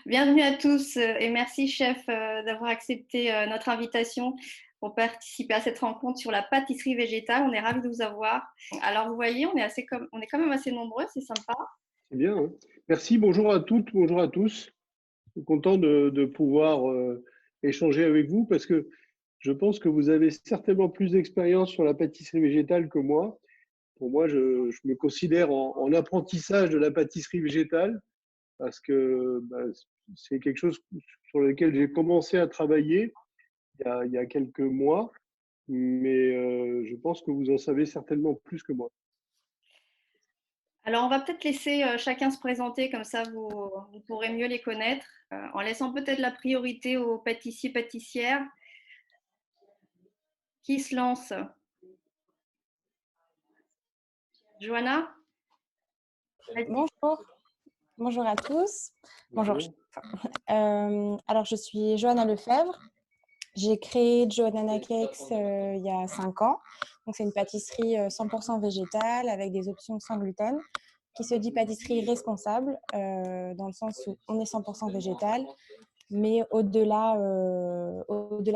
Bienvenue à tous et merci chef d'avoir accepté notre invitation pour participer à cette rencontre sur la pâtisserie végétale. On est ravis de vous avoir. Alors vous voyez, on est quand même assez nombreux, c'est sympa. C'est bien, hein. Merci, bonjour à toutes, bonjour à tous. Je suis content de pouvoir échanger avec vous parce que je pense que vous avez certainement plus d'expérience sur la pâtisserie végétale que moi. Pour moi, je me considère en apprentissage de la pâtisserie végétale parce que c'est quelque chose sur lequel j'ai commencé à travailler il y a quelques mois, mais je pense que vous en savez certainement plus que moi. Alors on va peut-être laisser chacun se présenter, comme ça vous pourrez mieux les connaître, en laissant peut-être la priorité aux pâtissiers, pâtissières. Qui se lance? Johanna? Vas-y. Bonjour, bonjour à tous. Bonjour. Bonjour. Alors, je suis Johanna Lefebvre. J'ai créé Johanna Cakes il y a 5 ans. Donc, c'est une pâtisserie 100% végétale avec des options sans gluten qui se dit pâtisserie responsable dans le sens où on est 100% végétal. Mais au-delà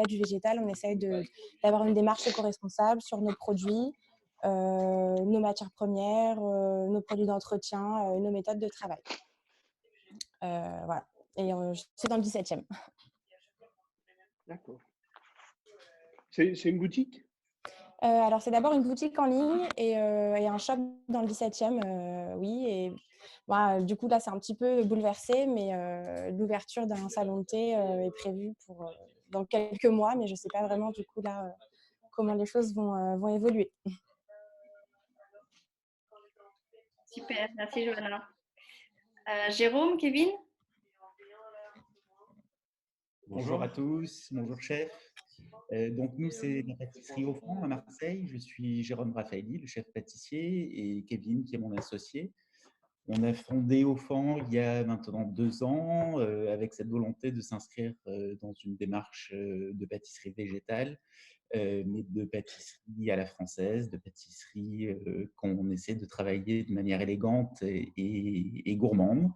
du végétal, on essaye d'avoir une démarche éco-responsable sur nos produits, nos matières premières, nos produits d'entretien, nos méthodes de travail. Voilà. Et c'est dans le 17e. D'accord. C'est une boutique? Alors, c'est d'abord une boutique en ligne et un shop dans le 17e, oui. Et voilà, du coup, là, c'est un petit peu bouleversé, mais l'ouverture d'un salon de thé est prévue pour dans quelques mois, mais je ne sais pas vraiment, du coup, là, comment les choses vont évoluer. Super, merci Johanna. Jérôme, Kevin? Bonjour à tous, bonjour chef. Donc nous, c'est la pâtisserie Au Franc à Marseille. Je suis Jérôme Raffaelli, le chef pâtissier, et Kevin, qui est mon associé. On a fondé Au Franc il y a maintenant 2 ans, avec cette volonté de s'inscrire dans une démarche de pâtisserie végétale, mais de pâtisserie à la française, de pâtisserie qu'on essaie de travailler de manière élégante et gourmande.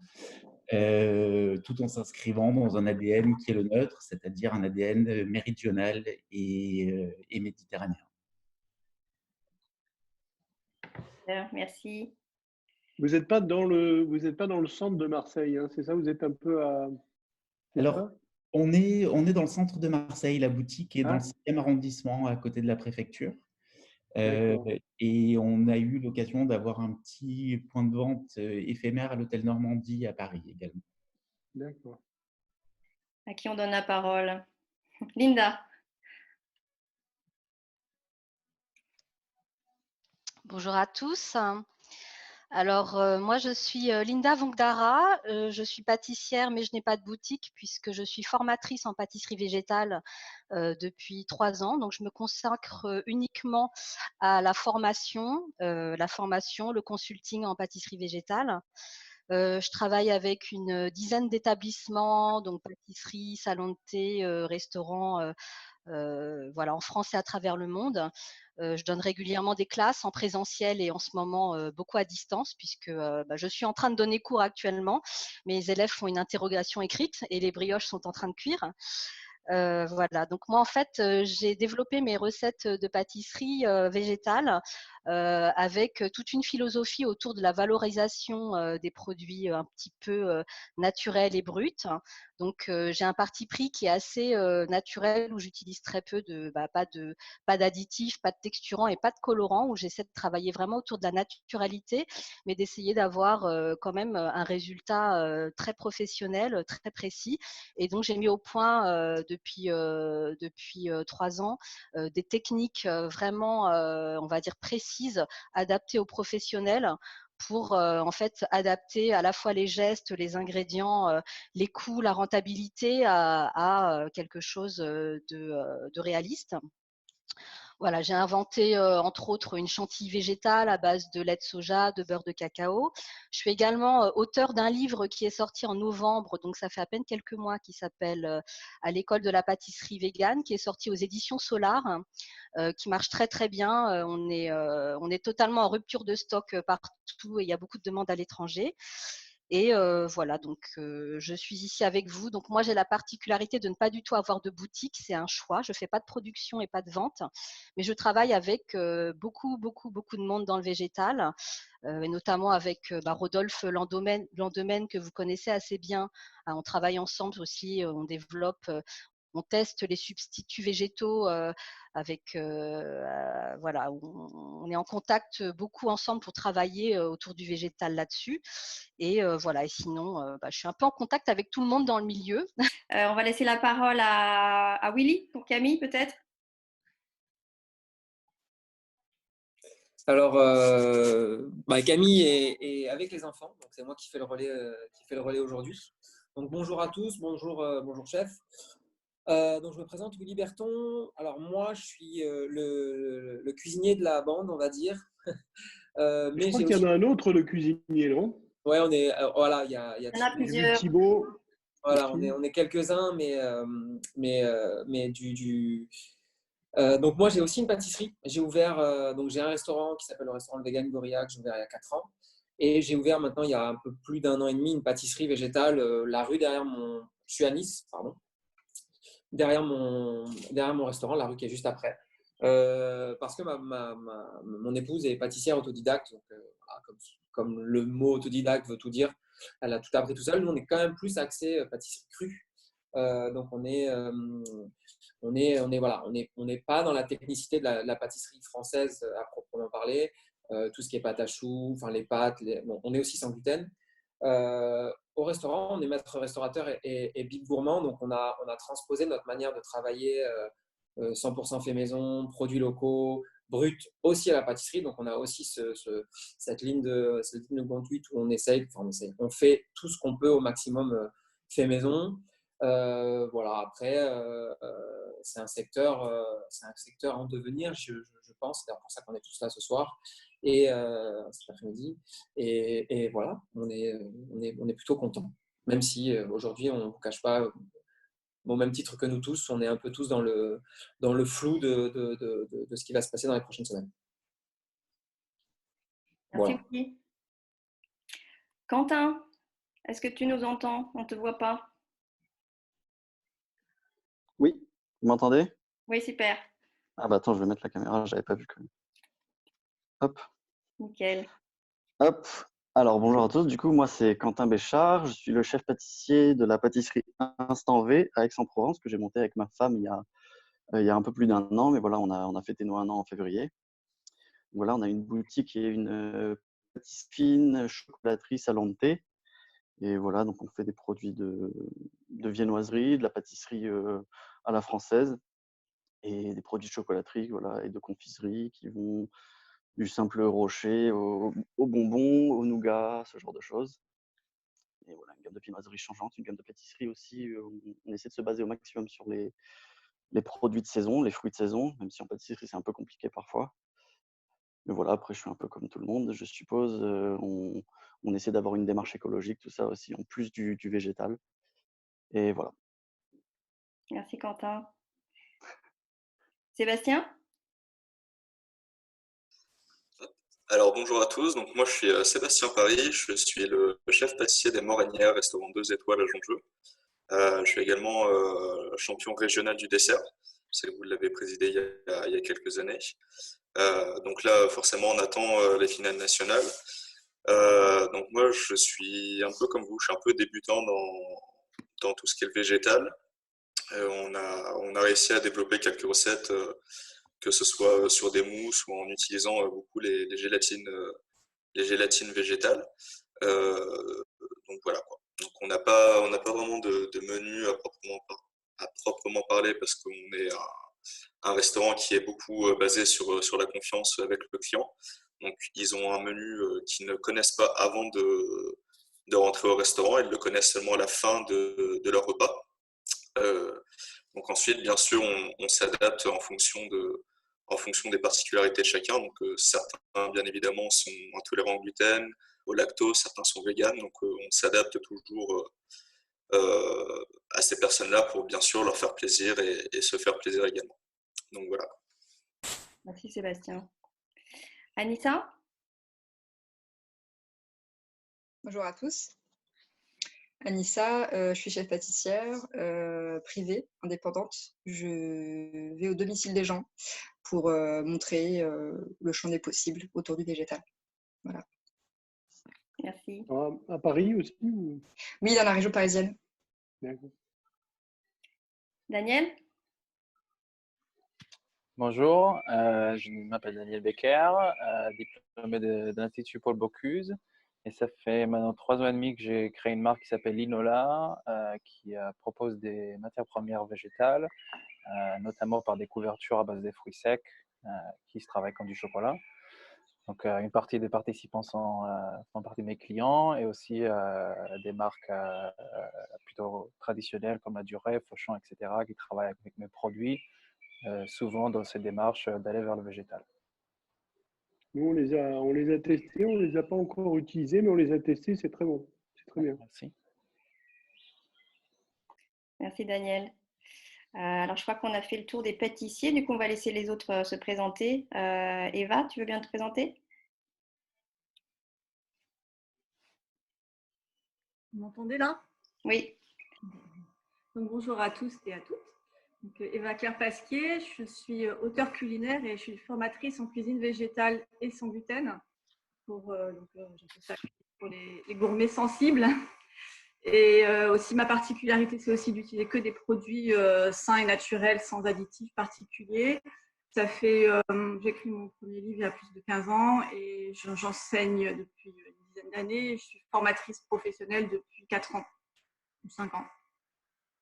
Tout en s'inscrivant dans un ADN qui est le nôtre, c'est-à-dire un ADN méridional et méditerranéen. Merci. Vous n'êtes pas dans le centre de Marseille, hein, c'est ça? Vous êtes un peu à… Alors, on est dans le centre de Marseille. La boutique est dans le Ah, 7e arrondissement, à côté de la préfecture. d'accord. Et on a eu l'occasion d'avoir un petit point de vente éphémère à l'hôtel Normandie à Paris également. D'accord. À qui on donne la parole? Linda? Bonjour à tous. Alors, moi, je suis Linda Vongdara. Je suis pâtissière, mais je n'ai pas de boutique puisque je suis formatrice en pâtisserie végétale depuis 3 ans. Donc, je me consacre uniquement à la formation, le consulting en pâtisserie végétale. Je travaille avec une dizaine d'établissements, donc pâtisserie, salon de thé, restaurants, voilà, en France et à travers le monde. Je donne régulièrement des classes en présentiel et en ce moment beaucoup à distance puisque je suis en train de donner cours actuellement. Mes élèves font une interrogation écrite et les brioches sont en train de cuire. Voilà, donc moi en fait j'ai développé mes recettes de pâtisserie végétale avec toute une philosophie autour de la valorisation des produits un petit peu naturels et bruts. Donc j'ai un parti pris qui est assez naturel où j'utilise très peu pas d'additifs, pas de texturants et pas de colorants, où j'essaie de travailler vraiment autour de la naturalité, mais d'essayer d'avoir quand même un résultat très professionnel, très précis. Et donc j'ai mis au point depuis 3 ans des techniques vraiment, on va dire précises, adaptées aux professionnels pour en fait adapter à la fois les gestes, les ingrédients, les coûts, la rentabilité à quelque chose de réaliste. Voilà, j'ai inventé entre autres une chantilly végétale à base de lait de soja, de beurre de cacao. Je suis également auteure d'un livre qui est sorti en novembre, donc ça fait à peine quelques mois, qui s'appelle À l'école de la pâtisserie végane, qui est sorti aux éditions Solar, qui marche très très bien. On est totalement en rupture de stock partout et il y a beaucoup de demandes à l'étranger. Et voilà, donc je suis ici avec vous. Donc moi, j'ai la particularité de ne pas du tout avoir de boutique. C'est un choix. Je ne fais pas de production et pas de vente. Mais je travaille avec beaucoup de monde dans le végétal. Et notamment avec Rodolphe Landemaine, que vous connaissez assez bien. On travaille ensemble aussi, on développe, on teste les substituts végétaux avec, voilà, on est en contact beaucoup ensemble pour travailler autour du végétal là-dessus. Et voilà, et sinon, je suis un peu en contact avec tout le monde dans le milieu. On va laisser la parole à Willy pour Camille peut-être. Alors, Camille est avec les enfants, donc c'est moi qui fais le relais aujourd'hui. Donc bonjour à tous, bonjour chef. Donc je me présente, Willy Berton. Alors moi, je suis le cuisinier de la bande, on va dire. Mais je crois qu'il y en a un autre, le cuisinier, non? Ouais, on est voilà, il y a plusieurs. Thibaut. Voilà, on est quelques-uns, donc moi j'ai aussi une pâtisserie. J'ai ouvert donc j'ai un restaurant qui s'appelle le restaurant Le Vegan Gorillac. J'ai ouvert il y a 4 ans et j'ai ouvert maintenant il y a un peu plus d'1 an et demi une pâtisserie végétale la rue derrière mon. Je suis à Nice, pardon. Derrière mon restaurant, la rue qui est juste après. Parce que mon épouse est pâtissière autodidacte, donc comme le mot autodidacte veut tout dire, elle a tout appris tout seul. Nous, on est quand même plus axé pâtisserie crue. Donc on n'est pas dans la technicité de la pâtisserie française à proprement parler. Tout ce qui est pâte à choux, enfin les pâtes, on est aussi sans gluten. Au restaurant, on est maître restaurateur et big gourmand, donc on a transposé notre manière de travailler 100% fait maison, produits locaux, brut aussi à la pâtisserie. Donc on a aussi cette ligne de conduite où on fait tout ce qu'on peut au maximum fait maison. Voilà, après, c'est un secteur en devenir, je pense. C'est pour ça qu'on est tous là ce soir et cet après-midi. Et voilà, on est plutôt content. Même si aujourd'hui, on ne vous cache pas, au même titre que nous tous, on est un peu tous dans le flou de ce qui va se passer dans les prochaines semaines. Merci beaucoup. Quentin, est-ce que tu nous entends? On ne te voit pas. Oui, vous m'entendez? Oui, super. Ah bah attends, je vais mettre la caméra, j'avais pas vu que. Hop. Nickel. Hop. Alors bonjour à tous, du coup moi c'est Quentin Béchard, je suis le chef pâtissier de la pâtisserie Instant V à Aix-en-Provence que j'ai monté avec ma femme il y a un peu plus d'1 an, mais voilà, on a fêté nos 1 an en février. Voilà, on a une boutique et une pâtisserie fine, chocolaterie, salon de thé. Et voilà, donc on fait des produits de viennoiserie, de la pâtisserie à la française et des produits de chocolaterie, voilà, et de confiserie qui vont du simple rocher au bonbon, au nougat, ce genre de choses. Et voilà, une gamme de viennoiserie changeante, une gamme de pâtisserie aussi. On essaie de se baser au maximum sur les produits de saison, les fruits de saison, même si en pâtisserie c'est un peu compliqué parfois. Mais voilà, après je suis un peu comme tout le monde, je suppose. On essaie d'avoir une démarche écologique, tout ça aussi, en plus du végétal. Et voilà. Merci Quentin. Sébastien? Alors bonjour à tous, donc moi je suis Sébastien Paris, je suis le chef pâtissier des Moranières, restaurant 2 étoiles à Joncheux. Je suis également champion régional du dessert, je sais que vous l'avez présidé il y a quelques années. Donc là forcément on attend les finales nationales. Donc moi je suis un peu comme vous, je suis un peu débutant dans tout ce qui est le végétal. On a réussi à développer quelques recettes, que ce soit sur des mousses ou en utilisant beaucoup les gélatines végétales. Donc voilà quoi. Donc on n'a pas vraiment de menu à proprement parler parce qu'on est un restaurant qui est beaucoup basé sur la confiance avec le client. Donc ils ont un menu qu'ils ne connaissent pas avant de rentrer au restaurant, ils le connaissent seulement à la fin de leur repas. Donc ensuite, bien sûr, on s'adapte en fonction des particularités de chacun. Donc certains, bien évidemment, sont intolérants au gluten, au lactose, certains sont véganes. Donc on s'adapte toujours à ces personnes-là pour bien sûr leur faire plaisir et se faire plaisir également. Donc voilà. Merci Sébastien. Anissa? Bonjour à tous. Anissa, je suis chef pâtissière privée, indépendante. Je vais au domicile des gens pour montrer le champ des possibles autour du végétal. Voilà. Merci. À Paris aussi ou... Oui, dans la région parisienne. D'accord. Daniel? Bonjour, je m'appelle Daniel Becker, diplômé de l'Institut Paul Bocuse. Et ça fait maintenant 3 ans et demi que j'ai créé une marque qui s'appelle Linola, qui propose des matières premières végétales, notamment par des couvertures à base des fruits secs, qui se travaillent comme du chocolat. Donc, une partie des participants font partie de mes clients et aussi des marques plutôt traditionnelles comme la Duref, Auchan, etc., qui travaillent avec mes produits, souvent dans cette démarche d'aller vers le végétal. Nous, on les a testés, on ne les a pas encore utilisés, mais on les a testés, c'est très bon. C'est très bien. Merci. Merci Daniel. Alors, je crois qu'on a fait le tour des pâtissiers. Du coup, on va laisser les autres se présenter. Eva, tu veux bien te présenter? Vous m'entendez là? Oui. Donc, bonjour à tous et à toutes. Donc, Eva Claire Pasquier, je suis auteure culinaire et je suis formatrice en cuisine végétale et sans gluten pour les gourmets sensibles. Et aussi, ma particularité, c'est aussi d'utiliser que des produits sains et naturels sans additifs particuliers. Ça fait, j'ai écrit mon premier livre il y a plus de 15 ans et j'enseigne depuis une dizaine d'années. Je suis formatrice professionnelle depuis 4 ans ou 5 ans.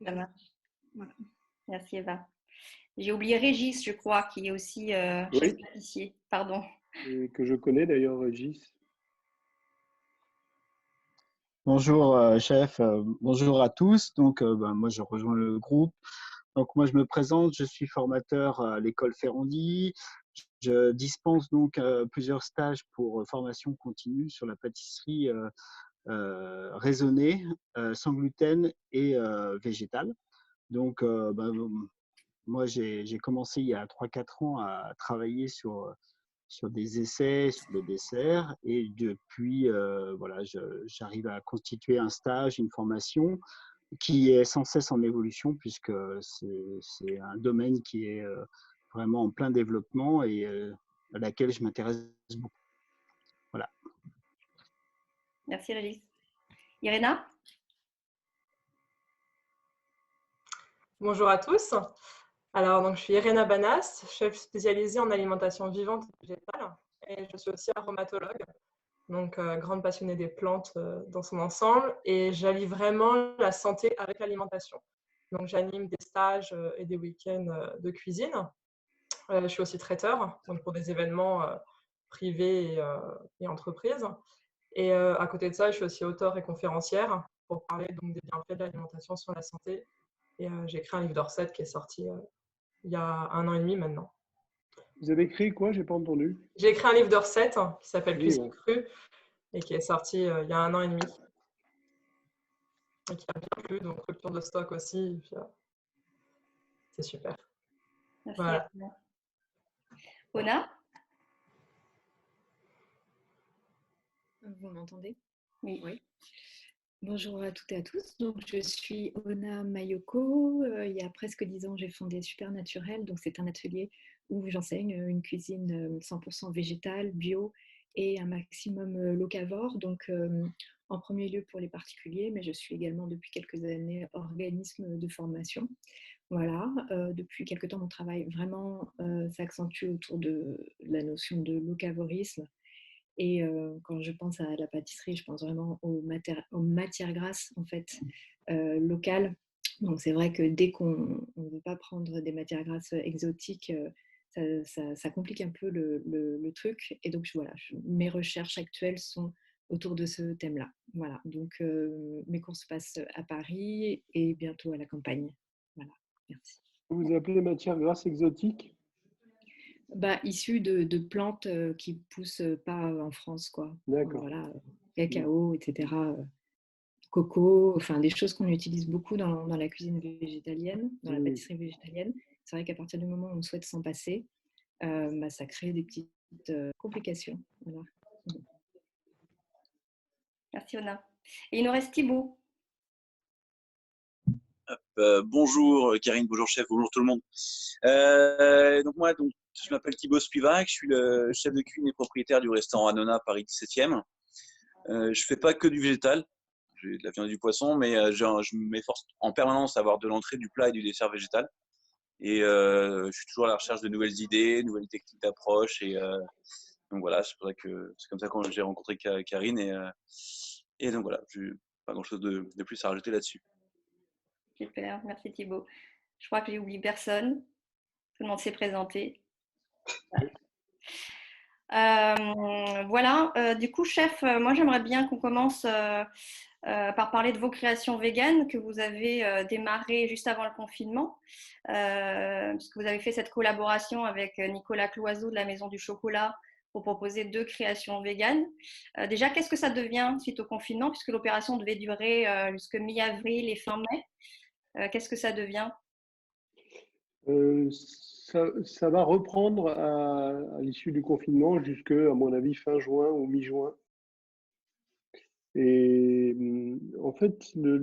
Ça marche. Voilà. Merci Eva. J'ai oublié Régis, je crois, qui est aussi chef pâtissier. Pardon. Et que je connais d'ailleurs, Régis. Bonjour chef, bonjour à tous. Donc moi je rejoins le groupe. Donc moi je me présente, je suis formateur à l'école Ferrandi. Je dispense donc plusieurs stages pour formation continue sur la pâtisserie raisonnée, sans gluten et végétale. Donc moi j'ai commencé il y a 3-4 ans à travailler sur des essais, sur des desserts. Et depuis, voilà, j'arrive à constituer un stage, une formation qui est sans cesse en évolution puisque c'est un domaine qui est vraiment en plein développement et à laquelle je m'intéresse beaucoup. Voilà. Merci Régis. Irena? Bonjour à tous. Alors, donc, je suis Irena Banas, chef spécialisée en alimentation vivante et végétale, et je suis aussi aromatologue, donc grande passionnée des plantes dans son ensemble, et j'allie vraiment la santé avec l'alimentation. Donc, j'anime des stages et des week-ends de cuisine. Je suis aussi traiteur, donc pour des événements privés et entreprises. Et à côté de ça, je suis aussi auteure et conférencière pour parler donc des bienfaits de l'alimentation sur la santé. Et j'ai écrit un livre de recettes qui est sorti il y a 1 an et demi maintenant. Vous avez écrit quoi? J'ai pas entendu. J'ai écrit un livre de recettes qui s'appelle Cuisine crue et qui est sorti il y a 1 an et demi. Et qui a bien plu, donc rupture de stock aussi. C'est super. Merci. Voilà. Ona? Vous m'entendez? Oui. Oui. Bonjour à toutes et à tous. Donc, je suis Ona Mayoko. Il y a presque 10 ans, j'ai fondé Supernaturel. Donc, c'est un atelier où j'enseigne une cuisine 100% végétale, bio et un maximum locavore. Donc, en premier lieu pour les particuliers, mais je suis également depuis quelques années organisme de formation. Voilà, depuis quelques temps, mon travail vraiment s'accentue autour de la notion de locavorisme. Et quand je pense à la pâtisserie, je pense vraiment aux matières grasses en fait, locales. Donc c'est vrai que dès qu'on ne veut pas prendre des matières grasses exotiques, ça complique un peu le truc. Et donc voilà, mes recherches actuelles sont autour de ce thème-là. Voilà, donc mes cours se passent à Paris et bientôt à la campagne. Voilà, merci. Vous appelez matière grasse exotique? Issus de plantes qui ne poussent pas en France, quoi. D'accord. Voilà, cacao, etc. Coco, enfin des choses qu'on utilise beaucoup dans la cuisine végétalienne, dans la pâtisserie végétalienne. C'est vrai qu'à partir du moment où on souhaite s'en passer, ça crée des petites complications. Voilà. Merci Ona. Et il nous reste Thibaut. Bonjour Karine, bonjour chef, bonjour tout le monde. Donc je m'appelle Thibaut Spivak, je suis le chef de cuisine et propriétaire du restaurant Anona Paris 17e. Je fais pas que du végétal, j'ai de la viande et du poisson, mais je m'efforce en permanence d'avoir de l'entrée, du plat et du dessert végétal. Et je suis toujours à la recherche de nouvelles idées, nouvelles techniques d'approche. Donc voilà, c'est comme ça que j'ai rencontré Karine. Et donc voilà, j'ai pas grand-chose de plus à rajouter là-dessus. Super, merci Thibaut. Je crois que j'ai oublié personne. Tout le monde s'est présenté. Voilà, du coup, chef, moi j'aimerais bien qu'on commence par parler de vos créations véganes que vous avez démarrées juste avant le confinement, puisque vous avez fait cette collaboration avec Nicolas Cloizeau de la Maison du Chocolat pour proposer 2 créations véganes. Déjà, qu'est-ce que ça devient suite au confinement, puisque l'opération devait durer jusqu'à mi-avril et fin mai? Qu'est-ce que ça devient? Ça va reprendre à l'issue du confinement jusque, à mon avis, fin juin ou mi-juin. Et en fait, la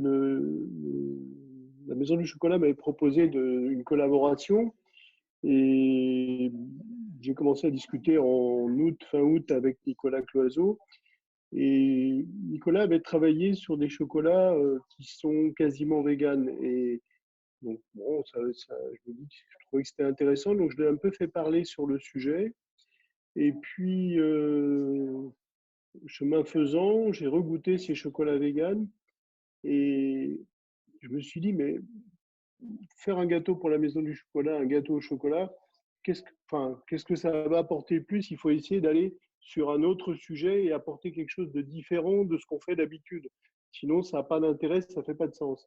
Maison du Chocolat m'avait proposé une collaboration et j'ai commencé à discuter en fin août avec Nicolas Cloizeau. Et Nicolas avait travaillé sur des chocolats qui sont quasiment véganes. Et donc, bon, je me dis que je trouvais que c'était intéressant, donc je l'ai un peu fait parler sur le sujet. Et puis, chemin faisant, j'ai regoûté ces chocolats véganes et je me suis dit, mais faire un gâteau pour la Maison du Chocolat, un gâteau au chocolat, qu'est-ce que ça va apporter de plus? Il faut essayer d'aller sur un autre sujet et apporter quelque chose de différent de ce qu'on fait d'habitude. Sinon, ça n'a pas d'intérêt, ça ne fait pas de sens.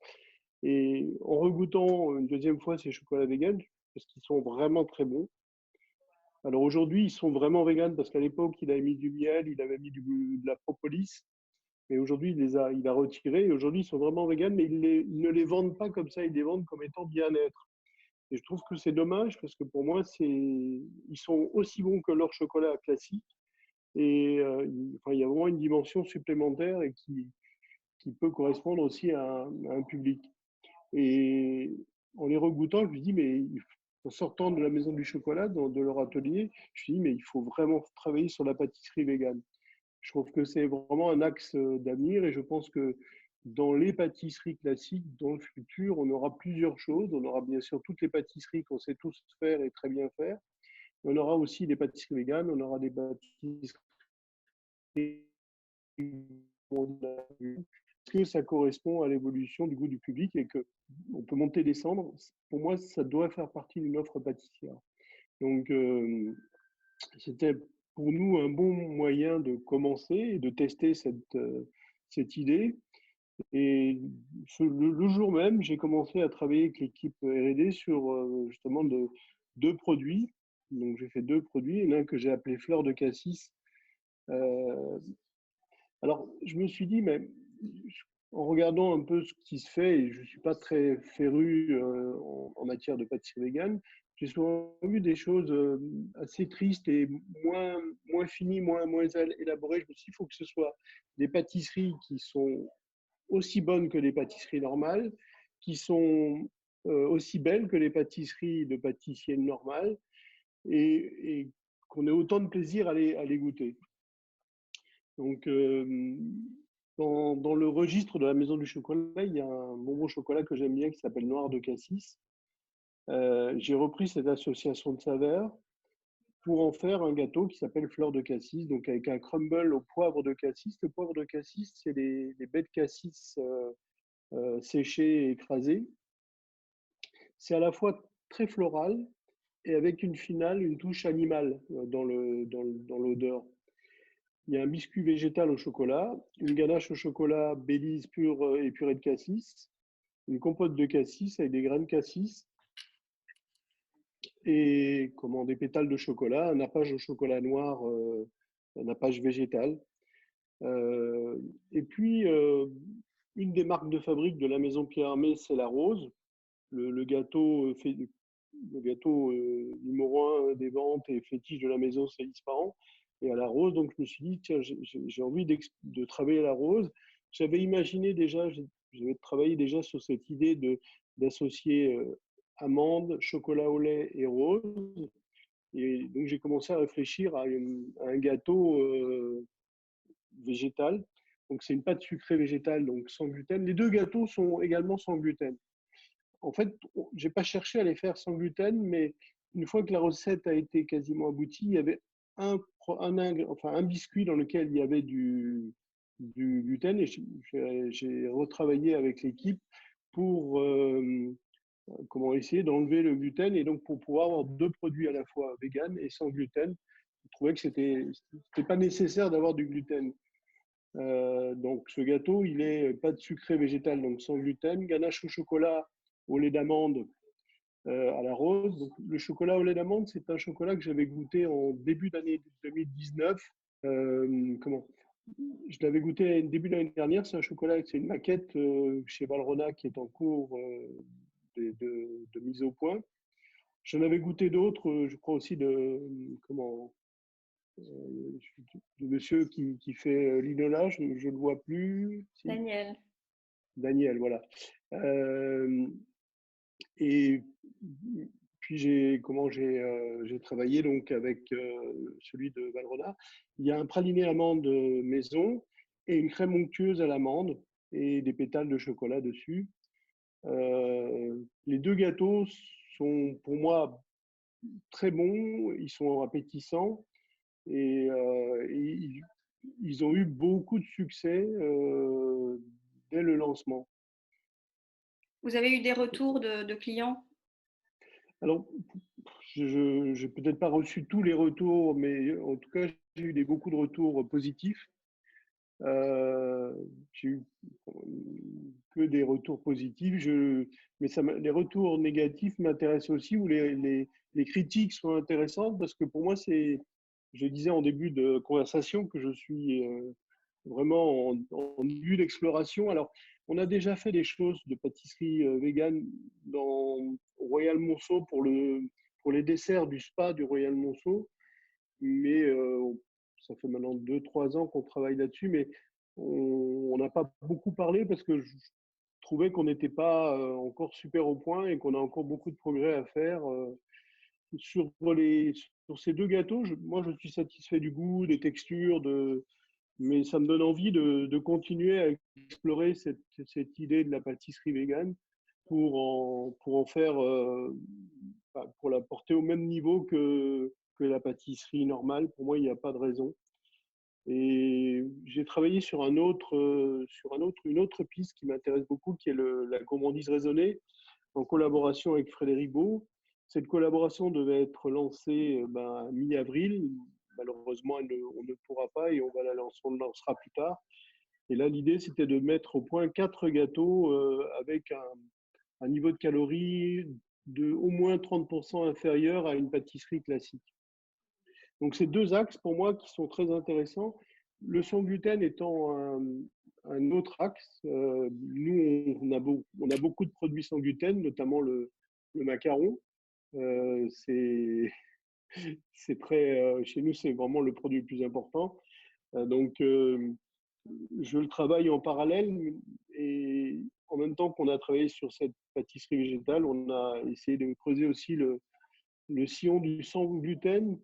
Et en regoûtant une deuxième fois ces chocolats véganes, parce qu'ils sont vraiment très bons. Alors aujourd'hui, ils sont vraiment véganes parce qu'à l'époque, il avait mis du miel, il avait mis de la propolis. Et aujourd'hui, il a retiré. Et aujourd'hui, ils sont vraiment véganes, mais ils ne les vendent pas comme ça, ils les vendent comme étant bien-être. Et je trouve que c'est dommage parce que pour moi, ils sont aussi bons que leur chocolat classique. Et il y a vraiment une dimension supplémentaire et qui peut correspondre aussi à un public. Et en les regoûtant, je me dis, mais en sortant de la Maison du Chocolat, de leur atelier, je me dis, mais il faut vraiment travailler sur la pâtisserie végane. Je trouve que c'est vraiment un axe d'avenir et je pense que dans les pâtisseries classiques, dans le futur, on aura plusieurs choses. On aura bien sûr toutes les pâtisseries qu'on sait tous faire et très bien faire. On aura aussi des pâtisseries véganes, on aura des pâtisseries que ça correspond à l'évolution du goût du public et qu'on peut monter, descendre. Pour moi, ça doit faire partie d'une offre pâtissière. Donc, c'était pour nous un bon moyen de commencer et de tester cette idée. Et le jour même, j'ai commencé à travailler avec l'équipe R&D sur justement 2 produits. Donc, j'ai fait 2 produits. L'un que j'ai appelé Fleur de Cassis. Alors, je me suis dit, mais en regardant un peu ce qui se fait, et je ne suis pas très féru en matière de pâtisserie végane, j'ai souvent vu des choses assez tristes et moins finies, moins élaborées. Je me suis dit, il faut que ce soit des pâtisseries qui sont aussi bonnes que les pâtisseries normales, qui sont aussi belles que les pâtisseries de pâtissiers normales, et qu'on ait autant de plaisir à les goûter. Donc, dans le registre de la Maison du Chocolat, il y a un bonbon chocolat que j'aime bien qui s'appelle Noir de Cassis. J'ai repris cette association de saveurs pour en faire un gâteau qui s'appelle Fleur de Cassis, donc avec un crumble au poivre de cassis. Le poivre de cassis, c'est les baies de cassis séchées et écrasées. C'est à la fois très floral et avec une finale, une touche animale dans l'odeur. Il y a un biscuit végétal au chocolat, une ganache au chocolat Baileys pur et purée de cassis, une compote de cassis avec des graines de cassis et des pétales de chocolat, un nappage au chocolat noir, un nappage végétal. Et puis, une des marques de fabrique de la maison Pierre Hermé, c'est la rose. Le gâteau numéro 1 des ventes et fétiche de la maison, c'est l'Ispahan. Et à la rose, donc je me suis dit, tiens, j'ai envie de travailler à la rose. J'avais imaginé déjà, j'avais travaillé déjà sur cette idée d'associer amandes, chocolat au lait et rose. Et donc, j'ai commencé à réfléchir à un gâteau végétal. Donc, c'est une pâte sucrée végétale, donc sans gluten. Les deux gâteaux sont également sans gluten. En fait, je n'ai pas cherché à les faire sans gluten, mais une fois que la recette a été quasiment aboutie, il y avait un biscuit dans lequel il y avait du gluten et j'ai retravaillé avec l'équipe pour essayer d'enlever le gluten et donc pour pouvoir avoir deux produits à la fois vegan et sans gluten. Je trouvais que c'était pas nécessaire d'avoir du gluten. Donc ce gâteau, il est pâte sucrée végétale, donc sans gluten, ganache au chocolat au lait d'amande à la rose. Donc, le chocolat au lait d'amande, c'est un chocolat que j'avais goûté en début d'année 2019. Je l'avais goûté début d'année dernière. C'est un chocolat, c'est une maquette chez Valrhona qui est en cours de mise au point. J'en avais goûté d'autres, je crois aussi de monsieur qui fait l'inola, je ne le vois plus. Si. Daniel. Daniel, voilà. Et puis j'ai travaillé donc avec celui de Valrhona. Il y a un praliné amande maison et une crème onctueuse à l'amande et des pétales de chocolat dessus. Les deux gâteaux sont pour moi très bons, ils sont appétissants et ils ont eu beaucoup de succès dès le lancement. Vous avez eu des retours de clients? Alors, je n'ai peut-être pas reçu tous les retours, mais en tout cas, j'ai eu beaucoup de retours positifs. J'ai eu que des retours positifs, mais les retours négatifs m'intéressent aussi, ou les critiques sont intéressantes, parce que pour moi, je disais en début de conversation que je suis vraiment en début d'exploration. Alors, on a déjà fait des choses de pâtisserie végane au Royal Monceau pour les desserts du spa du Royal Monceau, mais ça fait maintenant 2-3 ans qu'on travaille là-dessus, mais on n'a pas beaucoup parlé parce que je trouvais qu'on n'était pas encore super au point et qu'on a encore beaucoup de progrès à faire. Sur ces deux gâteaux, moi je suis satisfait du goût, des textures, mais ça me donne envie de continuer à explorer cette idée de la pâtisserie végane pour en faire, pour la porter au même niveau que la pâtisserie normale. Pour moi, il n'y a pas de raison. Et j'ai travaillé sur une autre piste qui m'intéresse beaucoup, qui est la gourmandise raisonnée, en collaboration avec Frédéric Beau. Cette collaboration devait être lancée mi-avril. Malheureusement, on ne pourra pas et on le lancera plus tard. Et là, l'idée, c'était de mettre au point 4 gâteaux avec un niveau de calories de au moins 30% inférieur à une pâtisserie classique. Donc, c'est deux axes pour moi qui sont très intéressants. Le sans gluten étant un autre axe. Nous, on a beaucoup de produits sans gluten, notamment le macaron. Chez nous, c'est vraiment le produit le plus important. Donc, je le travaille en parallèle et en même temps qu'on a travaillé sur cette pâtisserie végétale, on a essayé de creuser aussi le sillon du sans gluten.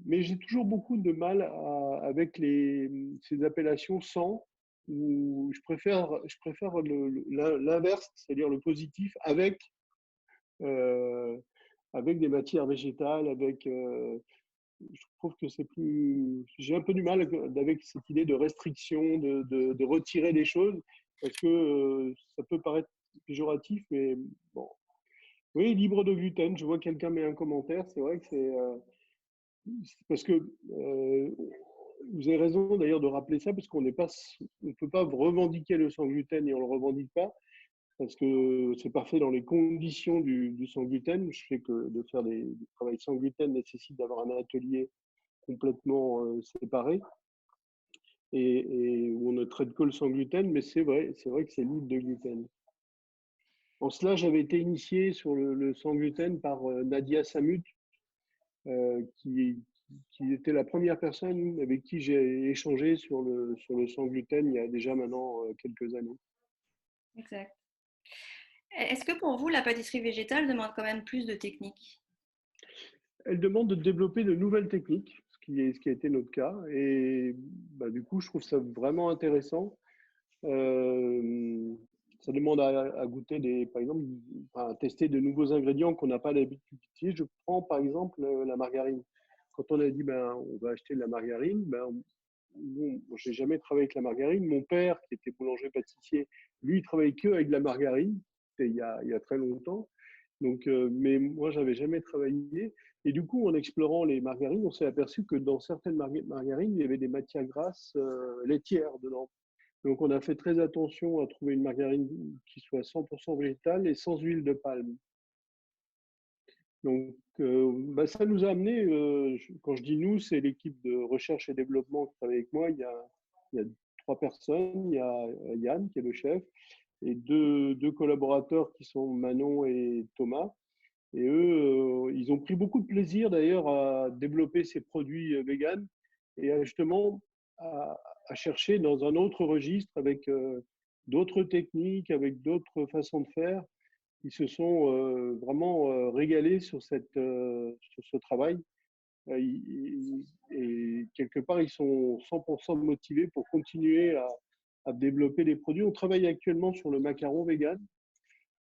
Mais j'ai toujours beaucoup de mal avec ces appellations sans, où je préfère l'inverse, c'est-à-dire le positif avec des matières végétales, je trouve que c'est plus. J'ai un peu du mal avec cette idée de restriction, de retirer des choses, parce que ça peut paraître péjoratif, mais bon. Oui, libre de gluten. Je vois quelqu'un met un commentaire. C'est vrai que c'est parce que vous avez raison d'ailleurs de rappeler ça, parce qu'on ne peut pas revendiquer le sans gluten et on ne le revendique pas. Parce que c'est parfait dans les conditions du sans gluten. Je sais que de faire du travail sans gluten nécessite d'avoir un atelier complètement séparé et où on ne traite que le sans gluten, mais c'est vrai que c'est libre de gluten. En cela, j'avais été initié sur le sans gluten par Nadia Samut, qui était la première personne avec qui j'ai échangé sur le sans gluten il y a déjà maintenant quelques années. Exact. Est-ce que pour vous, la pâtisserie végétale demande quand même plus de technique? Elle demande de développer de nouvelles techniques, ce qui a été notre cas. Et bah, du coup, je trouve ça vraiment intéressant. Ça demande à goûter par exemple, à tester de nouveaux ingrédients qu'on n'a pas l'habitude d'utiliser. Je prends par exemple la margarine. Quand on a dit ben, on va acheter de la margarine, ben, j'ai jamais travaillé avec la margarine. Mon père, qui était boulanger-pâtissier, lui, il travaillait que avec de la margarine. C'était il y a très longtemps. Donc, mais moi, j'avais jamais travaillé. Et du coup, en explorant les margarines, on s'est aperçu que dans certaines margarines, il y avait des matières grasses laitières dedans. Donc, on a fait très attention à trouver une margarine qui soit 100% végétale et sans huile de palme. Donc, bah, ça nous a amené, quand je dis nous, c'est l'équipe de recherche et développement qui travaille avec moi. Il y a 3 personnes. Il y a Yann, qui est le chef, et deux collaborateurs qui sont Manon et Thomas. Et eux, ils ont pris beaucoup de plaisir d'ailleurs à développer ces produits véganes et justement à chercher dans un autre registre avec d'autres techniques, avec d'autres façons de faire. Ils se sont vraiment régalés sur ce travail. Et quelque part, ils sont 100% motivés pour continuer à développer des produits. On travaille actuellement sur le macaron vegan.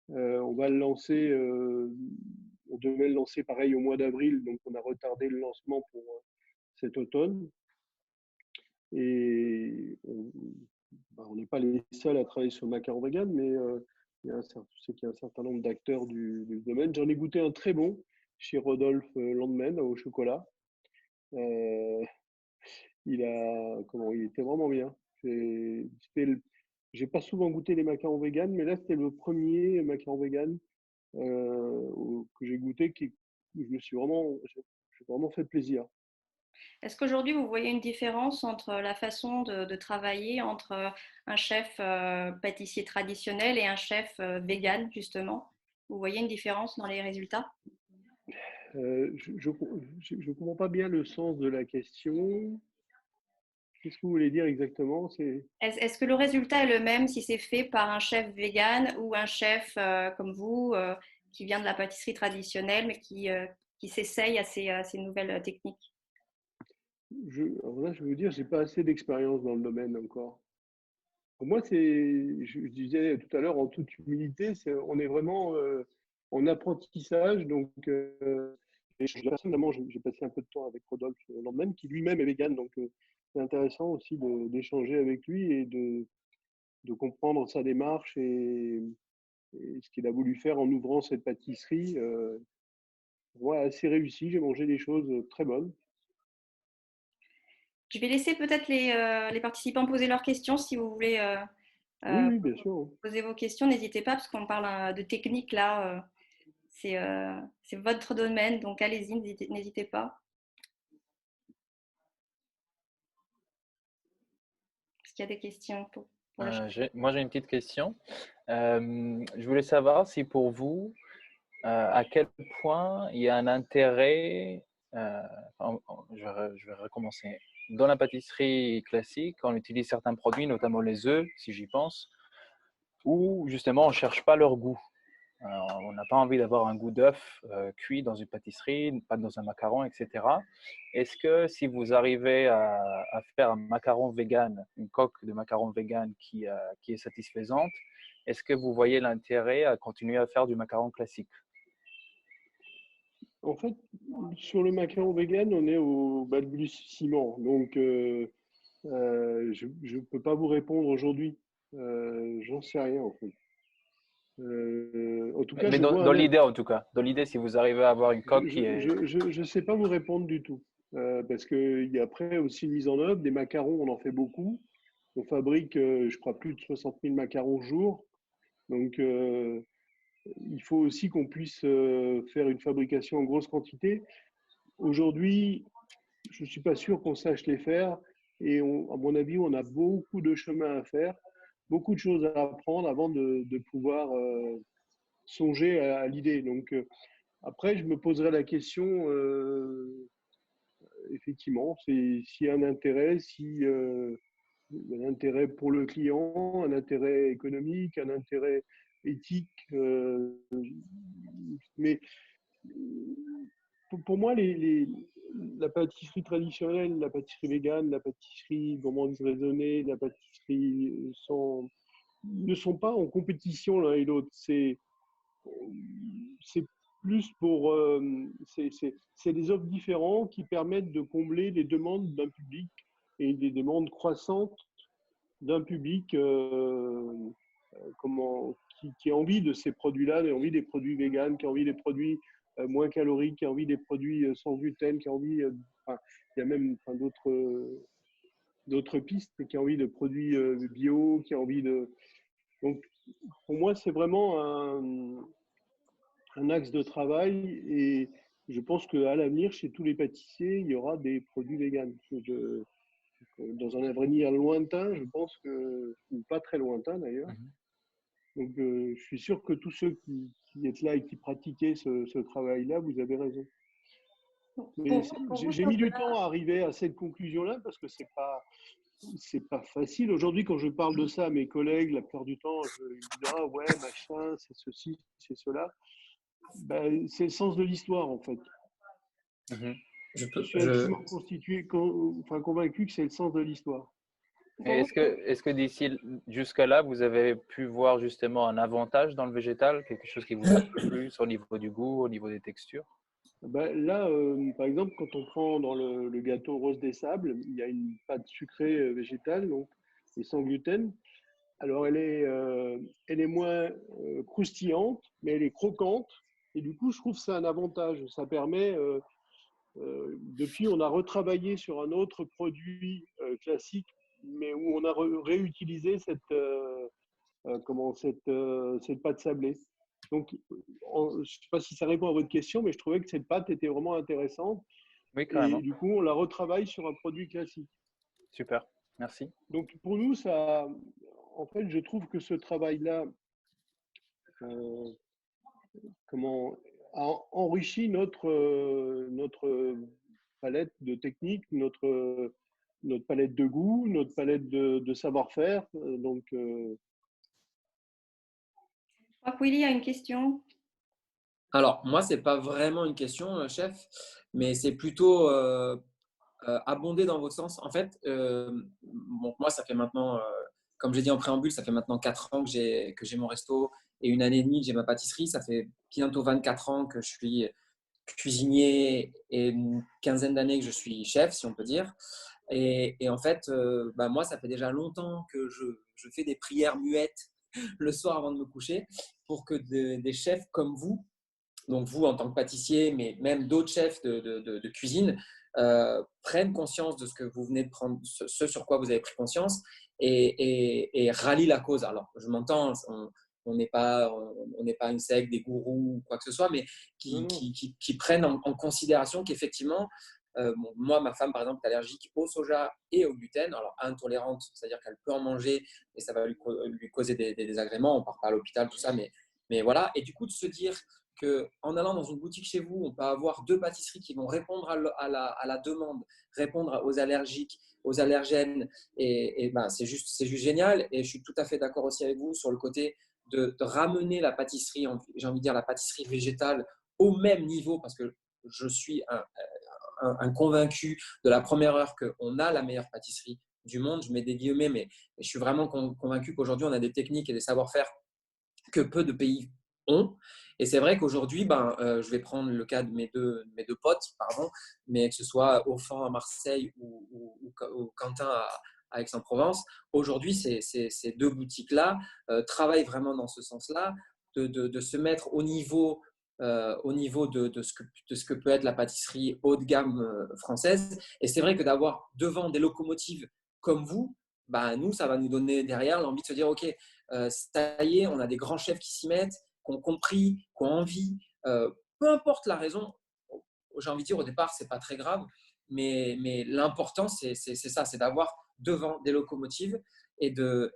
On va le lancer, on devait le lancer pareil au mois d'avril, donc on a retardé le lancement pour cet automne. Et on n'est pas les seuls à travailler sur le macaron vegan, mais je sais qu'il y a un certain nombre d'acteurs du domaine. J'en ai goûté un très bon chez Rodolphe Landman au chocolat. Il était vraiment bien. J'ai pas souvent goûté les macarons vegan, mais là c'était le premier macaron vegan que j'ai goûté, où j'ai vraiment fait plaisir. Est-ce qu'aujourd'hui, vous voyez une différence entre la façon de travailler entre un chef pâtissier traditionnel et un chef vegan, justement? Vous voyez une différence dans les résultats? Je ne comprends pas bien le sens de la question. Qu'est-ce que vous voulez dire exactement? Est-ce que le résultat est le même si c'est fait par un chef vegan ou un chef comme vous qui vient de la pâtisserie traditionnelle mais qui s'essaye à ces nouvelles techniques? Alors là, je veux dire, j'ai pas assez d'expérience dans le domaine encore. Pour moi, je disais tout à l'heure, en toute humilité, on est vraiment en apprentissage. Donc, personnellement, j'ai passé un peu de temps avec Rodolphe Landman, qui lui-même est vegan. Donc, c'est intéressant aussi d'échanger avec lui et de comprendre sa démarche et ce qu'il a voulu faire en ouvrant cette pâtisserie. Ouais, assez réussi. J'ai mangé des choses très bonnes. Je vais laisser peut-être les participants poser leurs questions. Si vous voulez Oui, bien sûr. poser vos questions, n'hésitez pas, parce qu'on parle de technique là. C'est votre domaine, donc allez-y, n'hésitez pas. Est-ce qu'il y a des questions pour le chef? Moi, j'ai une petite question. Je voulais savoir si pour vous, à quel point il y a un intérêt, je vais recommencer. Dans la pâtisserie classique, on utilise certains produits, notamment les œufs, si j'y pense, où justement on ne cherche pas leur goût. On n'a pas envie d'avoir un goût d'œuf cuit dans une pâtisserie, pas dans un macaron, etc. Est-ce que si vous arrivez à faire un macaron vegan, une coque de macaron vegan qui est satisfaisante, est-ce que vous voyez l'intérêt à continuer à faire du macaron classique? En fait, sur le macaron vegan, on est au balbutiement. Donc, je ne peux pas vous répondre aujourd'hui. J'en sais rien, en fait. En tout cas, Mais dans l'idée, en tout cas. Dans l'idée, si vous arrivez à avoir une coque qui est… Je ne sais pas vous répondre du tout. Parce qu'il y a après aussi une mise en œuvre. Des macarons, on en fait beaucoup. On fabrique, je crois, plus de 60 000 macarons jour. Donc, il faut aussi qu'on puisse faire une fabrication en grosse quantité. Aujourd'hui, je ne suis pas sûr qu'on sache les faire. Et à mon avis, on a beaucoup de chemin à faire, beaucoup de choses à apprendre avant de pouvoir songer à l'idée. Donc, après, je me poserai la question, effectivement, s'il y a un intérêt, si un intérêt pour le client, un intérêt économique, un intérêt éthique. Mais pour moi, la pâtisserie traditionnelle, la pâtisserie végane, la pâtisserie gourmande raisonnée, la pâtisserie ne sont pas en compétition l'un et l'autre. C'est plus pour. C'est des offres différentes qui permettent de combler les demandes d'un public et des demandes croissantes d'un public qui a envie de ces produits-là, qui a envie des produits véganes, qui a envie des produits moins caloriques, qui a envie des produits sans gluten, qui a envie. Il y a même d'autres pistes, mais qui a envie de produits bio, qui a envie de. Donc, pour moi, c'est vraiment un axe de travail et je pense qu'à l'avenir, chez tous les pâtissiers, il y aura des produits véganes. Dans un avenir lointain, je pense que, ou pas très lointain d'ailleurs. Donc, je suis sûr que tous ceux qui êtes là et qui pratiquez ce travail-là, vous avez raison. Mais j'ai mis du temps à arriver à cette conclusion-là parce que c'est pas facile. Aujourd'hui, quand je parle de ça à mes collègues, la plupart du temps, ils me disent ah ouais, machin, c'est ceci, c'est cela. Ben, c'est le sens de l'histoire en fait. Je suis absolument convaincu que c'est le sens de l'histoire. Est-ce que d'ici jusqu'à là, vous avez pu voir justement un avantage dans le végétal, quelque chose qui vous a plu au niveau du goût, au niveau des textures? Ben là, par exemple, quand on prend dans le gâteau rose des sables, il y a une pâte sucrée végétale, donc, et sans gluten. Alors, elle est moins croustillante, mais elle est croquante. Et du coup, je trouve que c'est un avantage. Ça permet, depuis, on a retravaillé sur un autre produit classique, mais où on a réutilisé cette pâte sablée. Donc, je ne sais pas si ça répond à votre question, mais je trouvais que cette pâte était vraiment intéressante. Oui, carrément. Et du coup, on la retravaille sur un produit classique. Super, merci. Donc, pour nous, en fait, je trouve que ce travail-là a enrichi notre palette de techniques, notre palette de goût, notre palette de savoir-faire. Donc, Je crois que Willy a une question. Alors, moi, ce n'est pas vraiment une question, chef, mais c'est plutôt abonder dans votre sens. En fait, moi, ça fait maintenant, comme j'ai dit en préambule, ça fait maintenant 4 ans que j'ai mon resto et 1 année et demie que j'ai ma pâtisserie. Ça fait bientôt 24 ans que je suis cuisinier et une quinzaine d'années que je suis chef, si on peut dire. Et en fait, moi, ça fait déjà longtemps que je fais des prières muettes le soir avant de me coucher pour que des chefs comme vous, donc vous en tant que pâtissier, mais même d'autres chefs de cuisine, prennent conscience de ce que vous venez de prendre, ce sur quoi vous avez pris conscience et rallient la cause. Alors, je m'entends, on n'est pas une secte, des gourous ou quoi que ce soit, mais qui prennent en considération qu'effectivement, moi, ma femme, par exemple, est allergique au soja et au gluten. Alors, intolérante, c'est-à-dire qu'elle peut en manger et ça va lui causer des désagréments. On ne part pas à l'hôpital, tout ça, mais voilà. Et du coup, de se dire qu'en allant dans une boutique chez vous, on peut avoir 2 pâtisseries qui vont répondre à la demande, répondre aux allergiques, aux allergènes. Et c'est juste génial. Et je suis tout à fait d'accord aussi avec vous sur le côté de ramener la pâtisserie, j'ai envie de dire la pâtisserie végétale, au même niveau, parce que je suis un convaincu de la première heure qu'on a la meilleure pâtisserie du monde. Je mets des guillemets, mais je suis vraiment convaincu qu'aujourd'hui, on a des techniques et des savoir-faire que peu de pays ont. Et c'est vrai qu'aujourd'hui, je vais prendre le cas de mes deux potes, mais que ce soit Aufan à Marseille ou Quentin à Aix-en-Provence, aujourd'hui, ces 2 boutiques-là travaillent vraiment dans ce sens-là, de se mettre au niveau de ce que peut être la pâtisserie haut de gamme française. Et c'est vrai que d'avoir devant des locomotives comme vous, nous, ça va nous donner derrière l'envie de se dire, OK, ça y est, on a des grands chefs qui s'y mettent, qui ont compris, qui ont envie. Peu importe la raison, j'ai envie de dire au départ, ce n'est pas très grave, mais l'important, c'est ça, c'est d'avoir devant des locomotives et d'être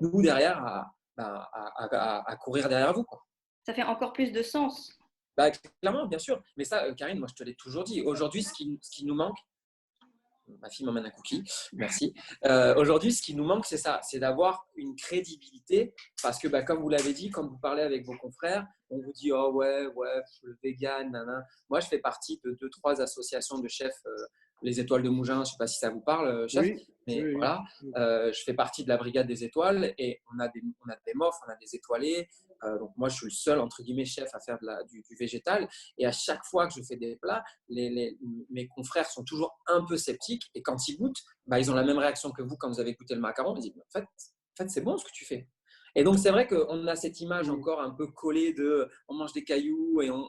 nous derrière à courir derrière vous, quoi. Ça fait encore plus de sens. Clairement, bien sûr. Mais ça, Karine, moi, je te l'ai toujours dit. Aujourd'hui, ce qui nous manque, Ma fille m'emmène un cookie, merci. Aujourd'hui, ce qui nous manque, c'est ça, c'est d'avoir une crédibilité parce que, comme vous l'avez dit, quand vous parlez avec vos confrères, on vous dit « Oh ouais, le vegan, nanana ». Moi, je fais partie de 2-3 associations de chefs, les Étoiles de Mougins, je ne sais pas si ça vous parle, chef, Oui, mais oui, voilà, je fais partie de la Brigade des Étoiles et on a des MOF, on a des étoilés. Donc moi, je suis le seul, entre guillemets, chef à faire du végétal. Et à chaque fois que je fais des plats, mes confrères sont toujours un peu sceptiques. Et quand ils goûtent, ils ont la même réaction que vous quand vous avez goûté le macaron. Ils disent, en fait c'est bon ce que tu fais. Et donc, c'est vrai qu'on a cette image encore un peu collée de on mange des cailloux et on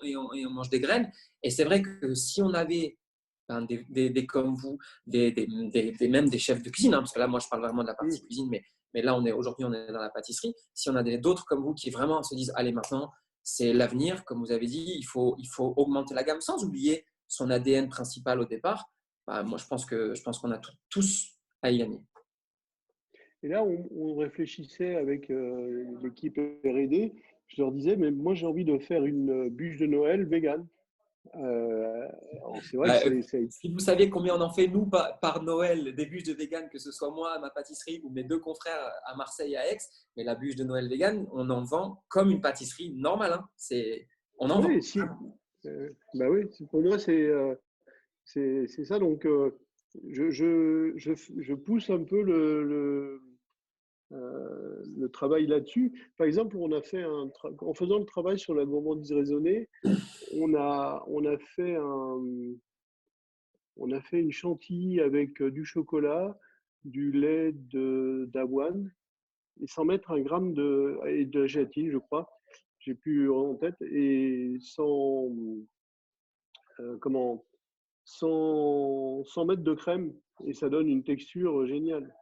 mange des graines. Et c'est vrai que si on avait des comme vous, même des chefs de cuisine, parce que là, moi, je parle vraiment de la partie cuisine, mais là, aujourd'hui, on est dans la pâtisserie. Si on a d'autres comme vous qui vraiment se disent, allez, maintenant, c'est l'avenir, comme vous avez dit, il faut augmenter la gamme sans oublier son ADN principal au départ. Moi, je pense qu'on a tous à y gagner. Et là, on réfléchissait avec l'équipe R&D. Je leur disais, mais moi, j'ai envie de faire une bûche de Noël vegan. C'est vrai que si vous saviez combien on en fait, nous, par Noël, des bûches de vegan, que ce soit moi à ma pâtisserie ou mes 2 confrères à Marseille et à Aix, mais la bûche de Noël vegan, on en vend comme une pâtisserie normale. Hein. On en vend. Oui, pour moi, c'est ça. Donc, je pousse un peu le travail là-dessus. Par exemple, on a fait en faisant le travail sur la gourmandise raisonnée, on a fait une chantilly avec du chocolat, du lait d'avoine, et sans mettre 1 gramme de la gélatine, je crois, j'ai plus en tête, et sans mettre de crème, et ça donne une texture géniale.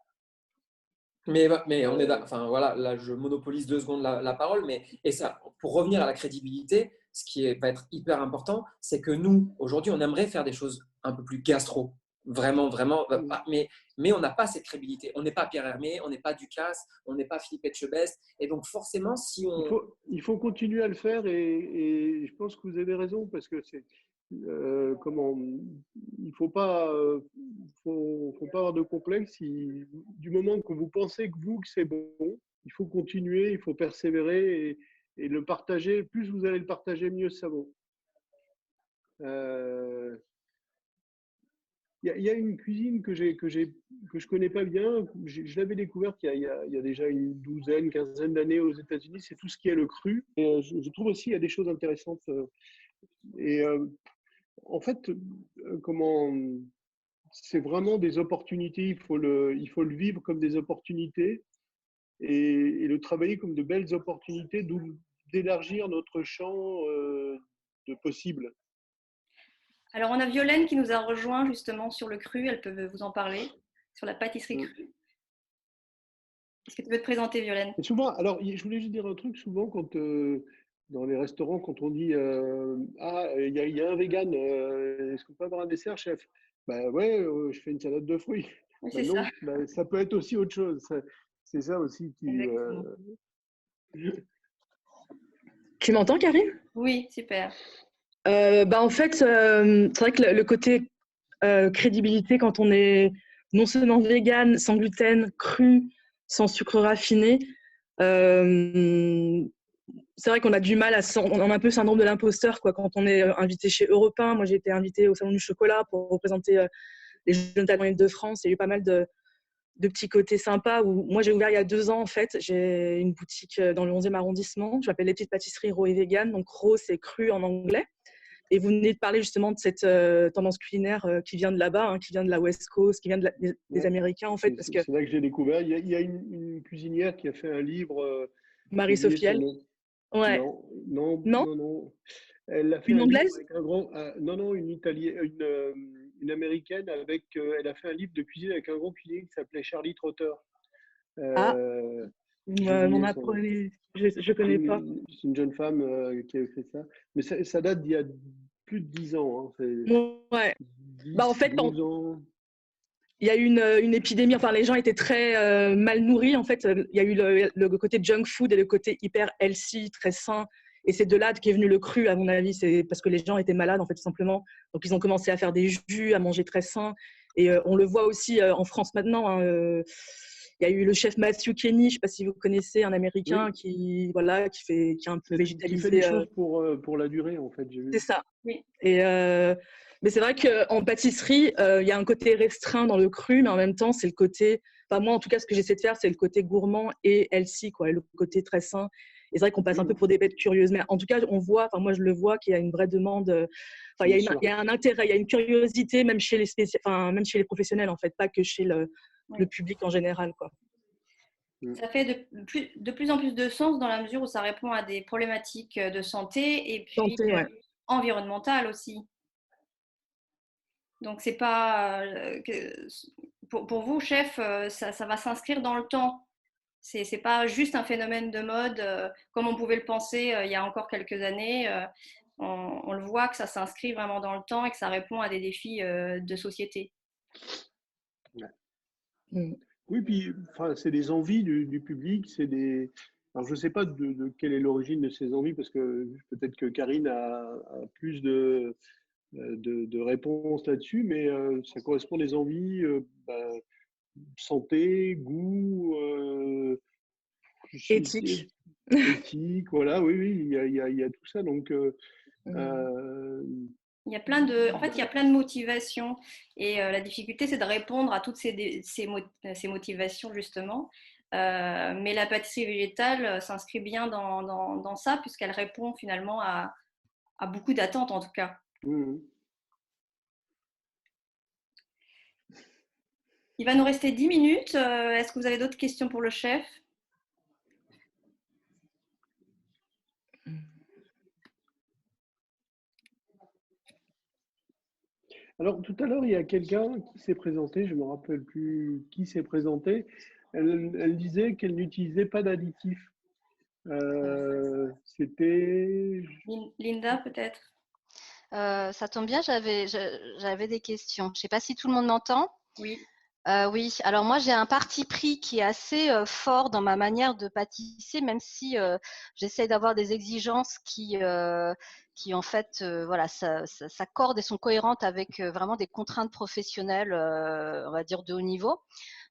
Mais on est enfin voilà, là je monopolise 2 secondes la parole, et ça, pour revenir à la crédibilité, ce qui va être hyper important, c'est que nous, aujourd'hui, on aimerait faire des choses un peu plus gastro, vraiment, mais on n'a pas cette crédibilité. On n'est pas Pierre Hermé, on n'est pas Ducasse, on n'est pas Philippe Etchebest, et donc forcément, si on… Il faut continuer à le faire, et je pense que vous avez raison, parce que c'est… il faut pas avoir de complexe. Du moment que vous pensez que c'est bon, il faut continuer, il faut persévérer et le partager. Plus vous allez le partager, mieux ça vaut. Il y a une cuisine que je connais pas bien. Je l'avais découverte il y a déjà une 15aine d'années aux États-Unis. C'est tout ce qui est le cru. Et je trouve aussi il y a des choses intéressantes. En fait, c'est vraiment des opportunités. Il faut le vivre comme des opportunités et le travailler comme de belles opportunités, d'élargir notre champ de possibles. Alors, on a Violaine qui nous a rejoint justement sur le cru. Elle peut vous en parler, sur la pâtisserie crue. Est-ce que tu veux te présenter, Violaine? Et souvent, alors, je voulais juste dire un truc. Souvent, quand dans les restaurants, quand on dit il y a un vegan, est-ce qu'on peut avoir un dessert, chef? Ouais, je fais une salade de fruits. C'est non, ça. ça peut être aussi autre chose. C'est ça aussi qui. Tu m'entends, Karine? Oui, super. En fait, c'est vrai que le côté crédibilité, quand on est non seulement vegan, sans gluten, cru, sans sucre raffiné, c'est vrai qu'on a du mal on a un peu le syndrome de l'imposteur, quoi, quand on est invité chez Europe 1. Moi, j'ai été invitée au Salon du Chocolat pour représenter les jeunes talents de France. Il y a eu pas mal de petits côtés sympas. Moi, j'ai ouvert il y a 2 ans, en fait. J'ai une boutique dans le 11e arrondissement. Je m'appelle Les Petites Pâtisseries Raw et Vegan. Donc, Raw, c'est cru en anglais. Et vous venez de parler justement de cette tendance culinaire qui vient de là-bas, hein, qui vient de la West Coast, qui vient des Américains, en fait. C'est là que j'ai découvert. Il y a une cuisinière qui a fait un livre. Marie-Sophie. Ouais. Non. Elle a fait une anglaise avec un grand, non, une italienne, une américaine avec. Elle a fait un livre de cuisine avec un grand cuisinier qui s'appelait Charlie Trotter. M'en apprenez. Je connais pas. C'est une jeune femme qui a fait ça, mais ça date d'il y a plus de 10 ans. Hein. Ouais. 10, en fait, il y a eu une épidémie. Enfin, les gens étaient très mal nourris. En fait, il y a eu le côté junk food et le côté hyper healthy, très sain. Et c'est de là qu'est venu le cru, à mon avis. C'est parce que les gens étaient malades, en fait, tout simplement. Donc, ils ont commencé à faire des jus, à manger très sain. Et on le voit aussi en France maintenant. Hein, il y a eu le chef Matthew Kenny, je ne sais pas si vous connaissez, un Américain qui a un peu végétalisé. Qui fait des choses pour la durée, en fait. C'est ça. Oui. Et, mais c'est vrai qu'en pâtisserie, il y a un côté restreint dans le cru, mais en même temps, c'est le côté… Enfin, moi, en tout cas, ce que j'essaie de faire, c'est le côté gourmand et healthy, quoi, le côté très sain. Et c'est vrai qu'on passe un peu pour des bêtes curieuses. Mais en tout cas, on voit, enfin, moi, je le vois qu'il y a une vraie demande. Enfin, il y a un intérêt, il y a une curiosité, même chez même chez les professionnels, en fait, pas que chez le public en général, quoi. Ça fait de plus en plus de sens dans la mesure où ça répond à des problématiques de santé et puis environnementales aussi. Donc, c'est pas pour vous, chef, ça va s'inscrire dans le temps. C'est pas juste un phénomène de mode comme on pouvait le penser il y a encore quelques années. On le voit que ça s'inscrit vraiment dans le temps et que ça répond à des défis de société. Oui, puis c'est des envies du public, Alors, je ne sais pas de quelle est l'origine de ces envies, parce que peut-être que Karine a plus de réponses là-dessus, mais ça correspond à des envies santé, goût, éthique, voilà, oui, il y a tout ça. Donc, il y a plein de motivations et la difficulté, c'est de répondre à toutes ces motivations, justement. Mais la pâtisserie végétale s'inscrit bien dans ça, puisqu'elle répond finalement à beaucoup d'attentes, en tout cas. Il va nous rester 10 minutes. Est-ce que vous avez d'autres questions pour le chef ? Alors, tout à l'heure, il y a quelqu'un qui s'est présenté, je ne me rappelle plus qui s'est présenté. Elle disait qu'elle n'utilisait pas d'additifs. C'était… Linda, peut-être. Ça tombe bien, j'avais des questions. Je ne sais pas si tout le monde m'entend. Oui. Oui, alors moi j'ai un parti pris qui est assez fort dans ma manière de pâtisser, même si j'essaie d'avoir des exigences qui en fait voilà, s'accordent et sont cohérentes avec vraiment des contraintes professionnelles, on va dire de haut niveau.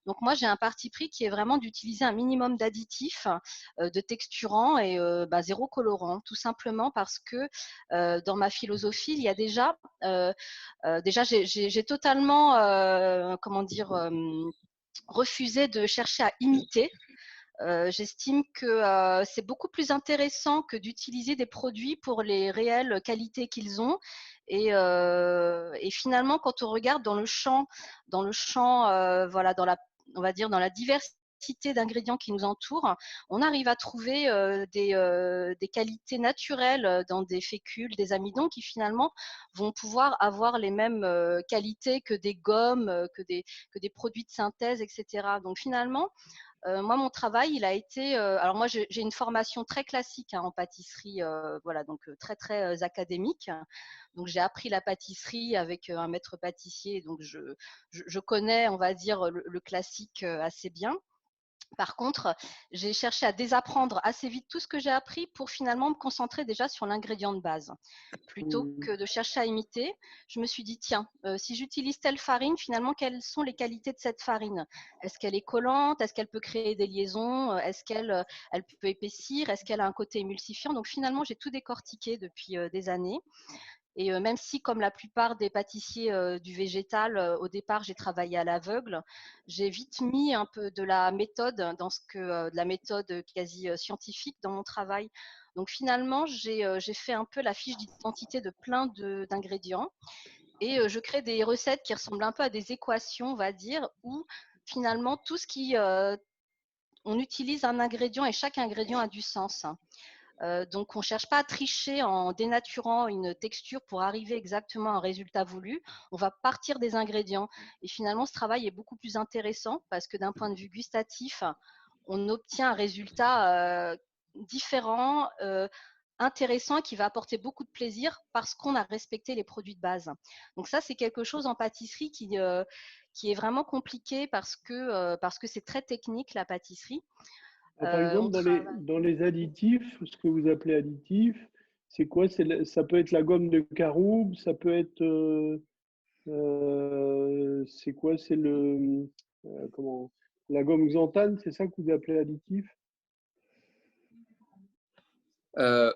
Donc moi j'ai un parti pris qui est vraiment d'utiliser un minimum d'additifs, de texturants et zéro colorant, tout simplement parce que dans ma philosophie il y a déjà j'ai totalement refusé de chercher à imiter. J'estime que c'est beaucoup plus intéressant que d'utiliser des produits pour les réelles qualités qu'ils ont. Et finalement, quand on regarde dans le champ, voilà, on va dire dans la diversité d'ingrédients qui nous entourent, on arrive à trouver des qualités naturelles dans des fécules, des amidons qui finalement vont pouvoir avoir les mêmes qualités que des gommes, que des produits de synthèse, etc. Donc finalement, moi, mon travail, il a été… alors moi, j'ai une formation très classique en pâtisserie, voilà, donc très, très académique. Donc, j'ai appris la pâtisserie avec un maître pâtissier. Donc, je connais, on va dire, le classique assez bien. Par contre, j'ai cherché à désapprendre assez vite tout ce que j'ai appris pour finalement me concentrer déjà sur l'ingrédient de base. Plutôt que de chercher à imiter, je me suis dit, tiens, si j'utilise telle farine, finalement, quelles sont les qualités de cette farine? Est-ce qu'elle est collante? Est-ce qu'elle peut créer des liaisons? Est-ce qu'elle peut épaissir? Est-ce qu'elle a un côté émulsifiant? Donc finalement, j'ai tout décortiqué depuis des années. Et même si, comme la plupart des pâtissiers du végétal, au départ, j'ai travaillé à l'aveugle, j'ai vite mis un peu de la méthode de la méthode quasi scientifique dans mon travail. Donc finalement, j'ai fait un peu la fiche d'identité de plein d'ingrédients et je crée des recettes qui ressemblent un peu à des équations, on va dire, où finalement tout ce qui… on utilise un ingrédient et chaque ingrédient a du sens. Donc, on ne cherche pas à tricher en dénaturant une texture pour arriver exactement à un résultat voulu. On va partir des ingrédients. Et finalement, ce travail est beaucoup plus intéressant parce que d'un point de vue gustatif, on obtient un résultat différent, intéressant et qui va apporter beaucoup de plaisir parce qu'on a respecté les produits de base. Donc ça, c'est quelque chose en pâtisserie qui est vraiment compliqué parce que c'est très technique, la pâtisserie. Par exemple, dans les additifs, ce que vous appelez additifs, c'est quoi? Ça peut être la gomme de caroube, ça peut être… C'est quoi? C'est comment? La gomme xanthane, c'est ça que vous appelez additif?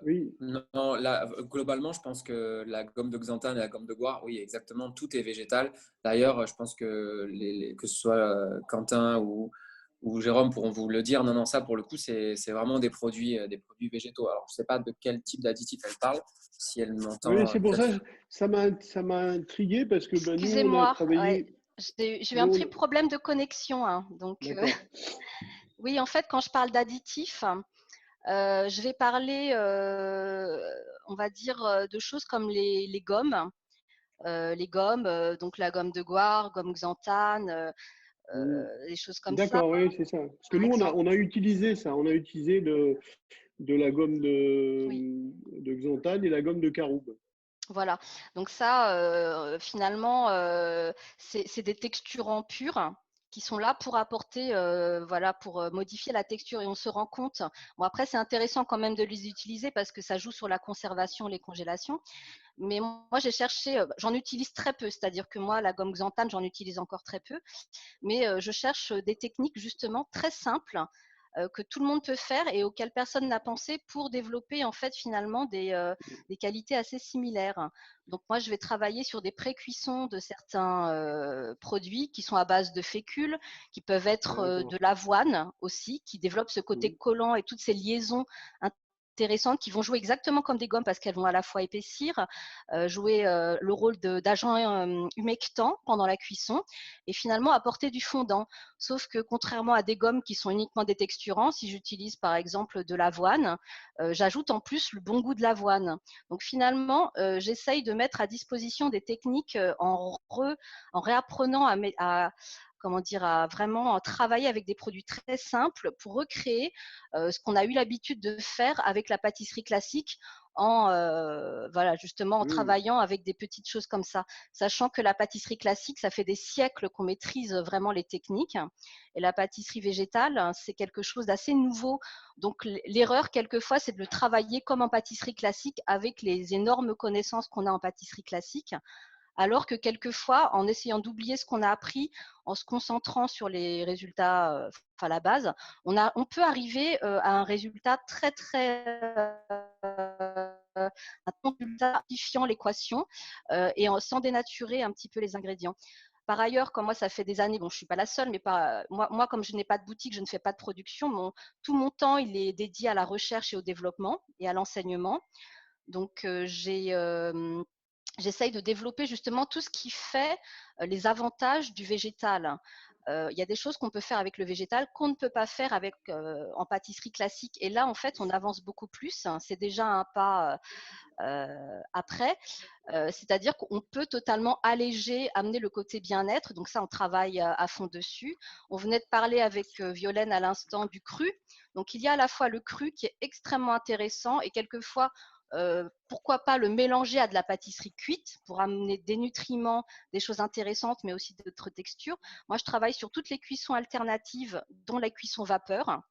Oui. Non, là, globalement, je pense que la gomme de xanthane et la gomme de guar, oui, exactement, tout est végétal. D'ailleurs, je pense que que ce soit Quentin ou Jérôme pourront vous le dire. Non, non, ça, pour le coup, c'est vraiment des produits végétaux. Alors, je ne sais pas de quel type d'additif elle parle, si elle m'entend. Oui, c'est pour ça, ça m'a intrigué parce que nous, on a Excusez-moi, travaillé. j'ai eu un petit problème de connexion. Hein, donc, oui, en fait, quand je parle d'additifs, je vais parler, on va dire, de choses comme les gommes. Donc la gomme de guar, gomme xanthane, des choses comme ça. D'accord, oui, c'est ça. Parce que nous, on a utilisé ça. On a utilisé de la gomme de xanthane et la gomme de caroube. Voilà. Donc ça, finalement, c'est des texturants purs qui sont là pour apporter, voilà, pour modifier la texture. Et on se rend compte. Bon, après, c'est intéressant quand même de les utiliser parce que ça joue sur la conservation, les congélations. Mais moi, j'ai cherché, j'en utilise très peu, c'est-à-dire que moi, la gomme xanthane, j'en utilise encore très peu, mais je cherche des techniques justement très simples que tout le monde peut faire et auxquelles personne n'a pensé pour développer en fait finalement des qualités assez similaires. Donc moi, je vais travailler sur des pré-cuissons de certains produits qui sont à base de fécule, qui peuvent être de l'avoine aussi, qui développent ce côté collant et toutes ces liaisons intéressantes qui vont jouer exactement comme des gommes parce qu'elles vont à la fois épaissir, jouer le rôle d'agent humectant pendant la cuisson et finalement apporter du fondant. Sauf que contrairement à des gommes qui sont uniquement des texturants, si j'utilise par exemple de l'avoine, j'ajoute en plus le bon goût de l'avoine. Donc finalement, j'essaye de mettre à disposition des techniques en réapprenant comment dire, à vraiment travailler avec des produits très simples pour recréer ce qu'on a eu l'habitude de faire avec la pâtisserie classique voilà, justement en travaillant avec des petites choses comme ça, sachant que la pâtisserie classique, ça fait des siècles qu'on maîtrise vraiment les techniques et la pâtisserie végétale, c'est quelque chose d'assez nouveau. Donc l'erreur, quelquefois, c'est de le travailler comme en pâtisserie classique avec les énormes connaissances qu'on a en pâtisserie classique. Alors que quelquefois, en essayant d'oublier ce qu'on a appris, en se concentrant sur les résultats, à la base, on peut arriver à un résultat très, un résultat simplifiant l'équation et sans dénaturer un petit peu les ingrédients. Par ailleurs, comme moi, ça fait des années, bon, je ne suis pas la seule, mais moi, comme je n'ai pas de boutique, je ne fais pas de production, tout mon temps, il est dédié à la recherche et au développement et à l'enseignement. Donc, j'essaye de développer justement tout ce qui fait les avantages du végétal. Il y a des choses qu'on peut faire avec le végétal qu'on ne peut pas faire en pâtisserie classique. Et là, en fait, on avance beaucoup plus. C'est déjà un pas après. C'est-à-dire qu'on peut totalement alléger, amener le côté bien-être. Donc ça, on travaille à fond dessus. On venait de parler avec Violaine à l'instant du cru. Donc il y a à la fois le cru qui est extrêmement intéressant et quelquefois, pourquoi pas le mélanger à de la pâtisserie cuite pour amener des nutriments, des choses intéressantes, mais aussi d'autres textures. Moi, je travaille sur toutes les cuissons alternatives, dont la cuisson vapeur,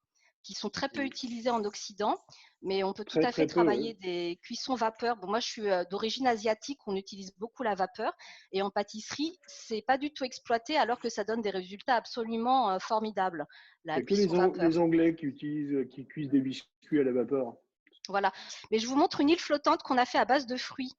qui sont très peu utilisées en Occident, mais on peut tout à fait travailler des cuissons vapeur. Bon, moi, je suis d'origine asiatique, on utilise beaucoup la vapeur, et en pâtisserie, c'est pas du tout exploité, alors que ça donne des résultats absolument formidables. Il n'y a que les Anglais qui cuisent des biscuits à la vapeur. Voilà, mais je vous montre une île flottante qu'on a fait à base de fruits.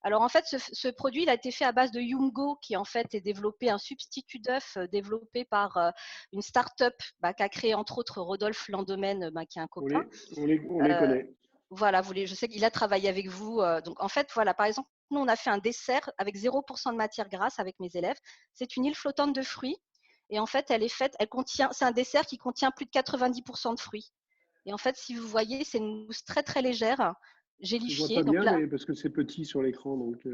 Alors en fait, ce produit, il a été fait à base de Yumgo, qui en fait est développé, un substitut d'œuf développé par une start-up qu'a créé entre autres Rodolphe Landemaine, qui est un copain. On les connaît. Voilà, je sais qu'il a travaillé avec vous. Donc en fait, voilà, par exemple, nous on a fait un dessert avec 0% de matière grasse avec mes élèves. C'est une île flottante de fruits. Et en fait, c'est un dessert qui contient plus de 90% de fruits. Et en fait, si vous voyez, c'est une mousse très très légère, gélifiée. Je vois pas bien, mais parce que c'est petit sur l'écran. Donc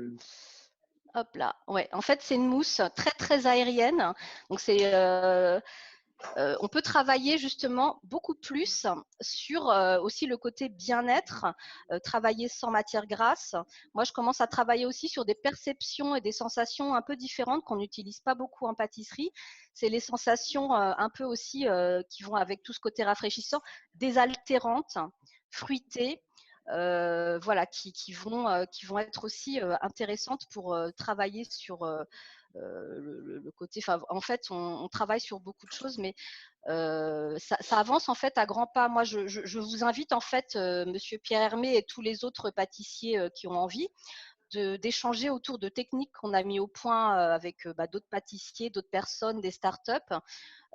hop là, ouais. En fait, c'est une mousse très très aérienne. Donc on peut travailler justement beaucoup plus sur aussi le côté bien-être, travailler sans matière grasse. Moi, je commence à travailler aussi sur des perceptions et des sensations un peu différentes qu'on n'utilise pas beaucoup en pâtisserie. C'est les sensations un peu aussi qui vont avec tout ce côté rafraîchissant, désaltérantes, fruitées, voilà, qui vont être aussi intéressantes pour travailler sur le côté. En fait, on travaille sur beaucoup de choses, mais ça avance en fait à grands pas. Moi, je vous invite en fait, Monsieur Pierre Hermé et tous les autres pâtissiers qui ont envie, d'échanger autour de techniques qu'on a mis au point avec d'autres pâtissiers, d'autres personnes, des startups,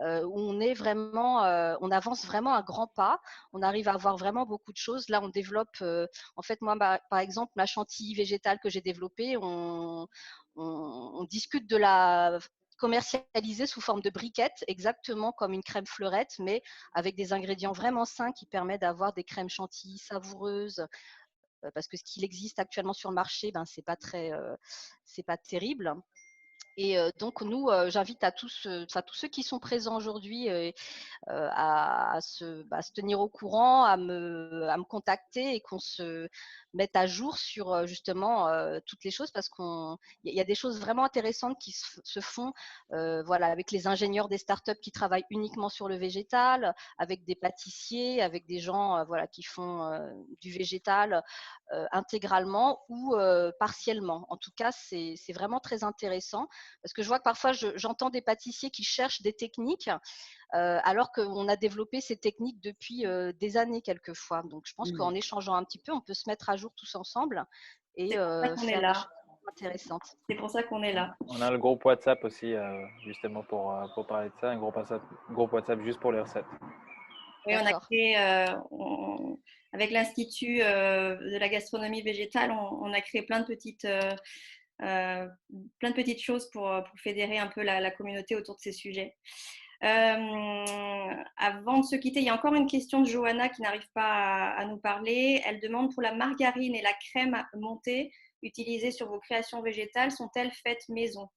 où on avance vraiment à grands pas. On arrive à avoir vraiment beaucoup de choses. Là, on développe, en fait, moi, par exemple, ma chantilly végétale que j'ai développée, on discute de la commercialiser sous forme de briquettes, exactement comme une crème fleurette, mais avec des ingrédients vraiment sains qui permettent d'avoir des crèmes chantilly savoureuses, parce que ce qu'il existe actuellement sur le marché, c'est pas terrible. Et donc nous, j'invite à tous ceux qui sont présents aujourd'hui à se tenir au courant, à me contacter et qu'on se mette à jour sur justement toutes les choses, parce qu'il y a des choses vraiment intéressantes qui se font, voilà, avec les ingénieurs des startups qui travaillent uniquement sur le végétal, avec des pâtissiers, avec des gens voilà, qui font du végétal intégralement ou partiellement. En tout cas, c'est vraiment très intéressant, parce que je vois que parfois j'entends des pâtissiers qui cherchent des techniques alors qu'on a développé ces techniques depuis des années quelquefois. Donc je pense qu'en échangeant un petit peu, on peut se mettre à jour tous ensemble et faire des choses intéressantes. C'est pour ça qu'on est là. On a le groupe WhatsApp aussi, justement pour parler de ça, un groupe WhatsApp juste pour les recettes. Oui, on a créé, avec l'Institut de la gastronomie végétale, on a créé plein de petites choses pour fédérer un peu la communauté autour de ces sujets. Avant de se quitter, il y a encore une question de Johanna qui n'arrive pas à nous parler. Elle demande: pour la margarine et la crème montée utilisées sur vos créations végétales, sont-elles faites maison?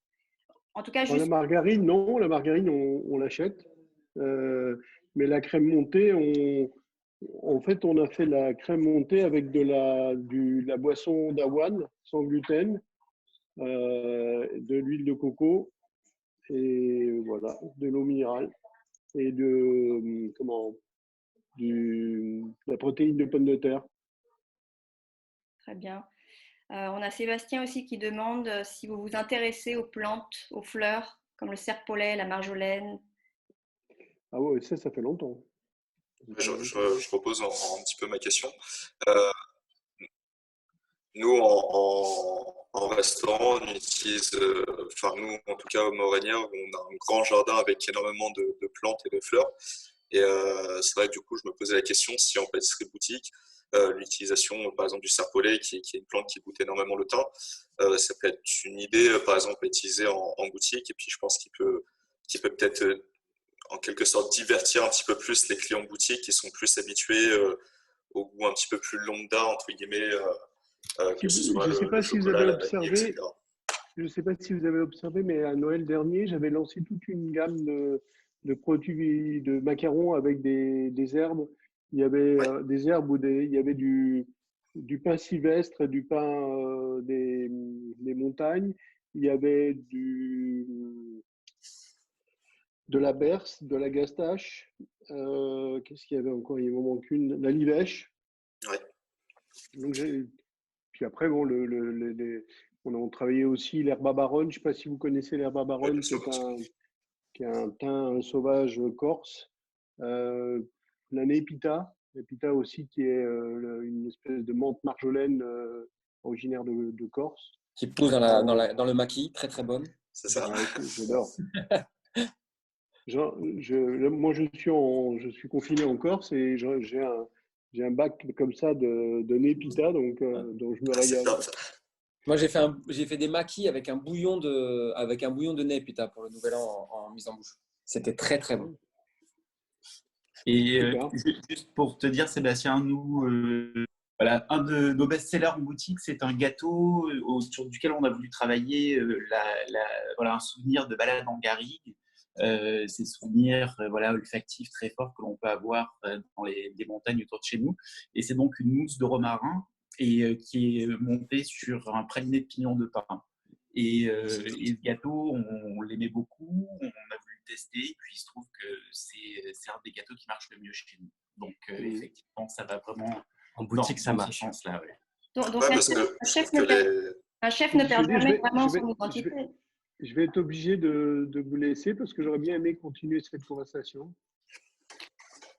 En tout cas, La margarine, non. La margarine, on l'achète. Mais la crème montée, en fait, on a fait la crème montée avec de la boisson d'avoine sans gluten, de l'huile de coco et voilà, de l'eau minérale et de la protéine de pomme de terre. Très bien. On a Sébastien aussi qui demande si vous vous intéressez aux plantes, aux fleurs, comme le serpolet, la marjolaine. Ah ouais, ça fait longtemps. Je repose un petit peu ma question. Nous, en restaurant, on utilise, nous, en tout cas, au Moranière, on a un grand jardin avec énormément de plantes et de fleurs. Et c'est vrai que du coup, je me posais la question si en pâtisserie boutique, l'utilisation, par exemple, du serpolet, qui est une plante qui goûte énormément le thym, ça peut être une idée, par exemple, à utiliser en boutique. Et puis, je pense qu'il peut peut-être, en quelque sorte, divertir un petit peu plus les clients boutique qui sont plus habitués au goût un petit peu plus lambda, entre guillemets. Que ce soit je ne sais pas si vous avez observé, etc. Je ne sais pas si vous avez observé, mais à Noël dernier, j'avais lancé toute une gamme de produits de macarons avec des herbes. Il y avait des herbes où il y avait du pain sylvestre, du pain des montagnes. Il y avait de la berce, de la gastache. Qu'est-ce qu'il y avait encore? Il me manque une. La livèche. Ouais. Donc, puis après, bon, on a travaillé aussi l'herbe baronne. Je ne sais pas si vous connaissez l'herbe baronne, qui est un thym sauvage corse. La népita aussi, qui est une espèce de menthe marjolaine originaire de Corse. Qui pousse dans le maquis, très très bonne. C'est ça. J'adore. Moi, je suis confiné en Corse et j'ai un bac comme ça de népita, donc je me régale. Moi, j'ai fait des maquis avec un bouillon de népita pour le nouvel an en mise en bouche. C'était très très bon. Et juste pour te dire, Sébastien, nous, voilà, un de nos best-sellers en boutique, c'est un gâteau sur duquel on a voulu travailler voilà, un souvenir de balade en garrigue. Ces souvenirs olfactifs très forts que l'on peut avoir dans des montagnes autour de chez nous. Et c'est donc une mousse de romarin et qui est montée sur un praliné de pignon de pain. Et ce gâteau, on l'aimait beaucoup, on a voulu le tester, et puis il se trouve que c'est un des gâteaux qui marche le mieux chez nous. Donc effectivement, ça va vraiment En boutique, ça dans marche. ce sens-là, oui. Donc Ouais, un parce que chef que ne perd, les... un chef ne perd Je veux dire, jamais vraiment son identité. je vais être obligé de vous laisser parce que j'aurais bien aimé continuer cette conversation.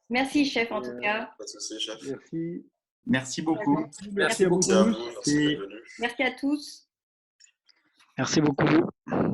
Merci, chef, en tout cas. Pas de souci, chef. Merci. Merci beaucoup. Merci à vous Merci à tous. vous, merci d'être venus. Merci à tous. Merci beaucoup.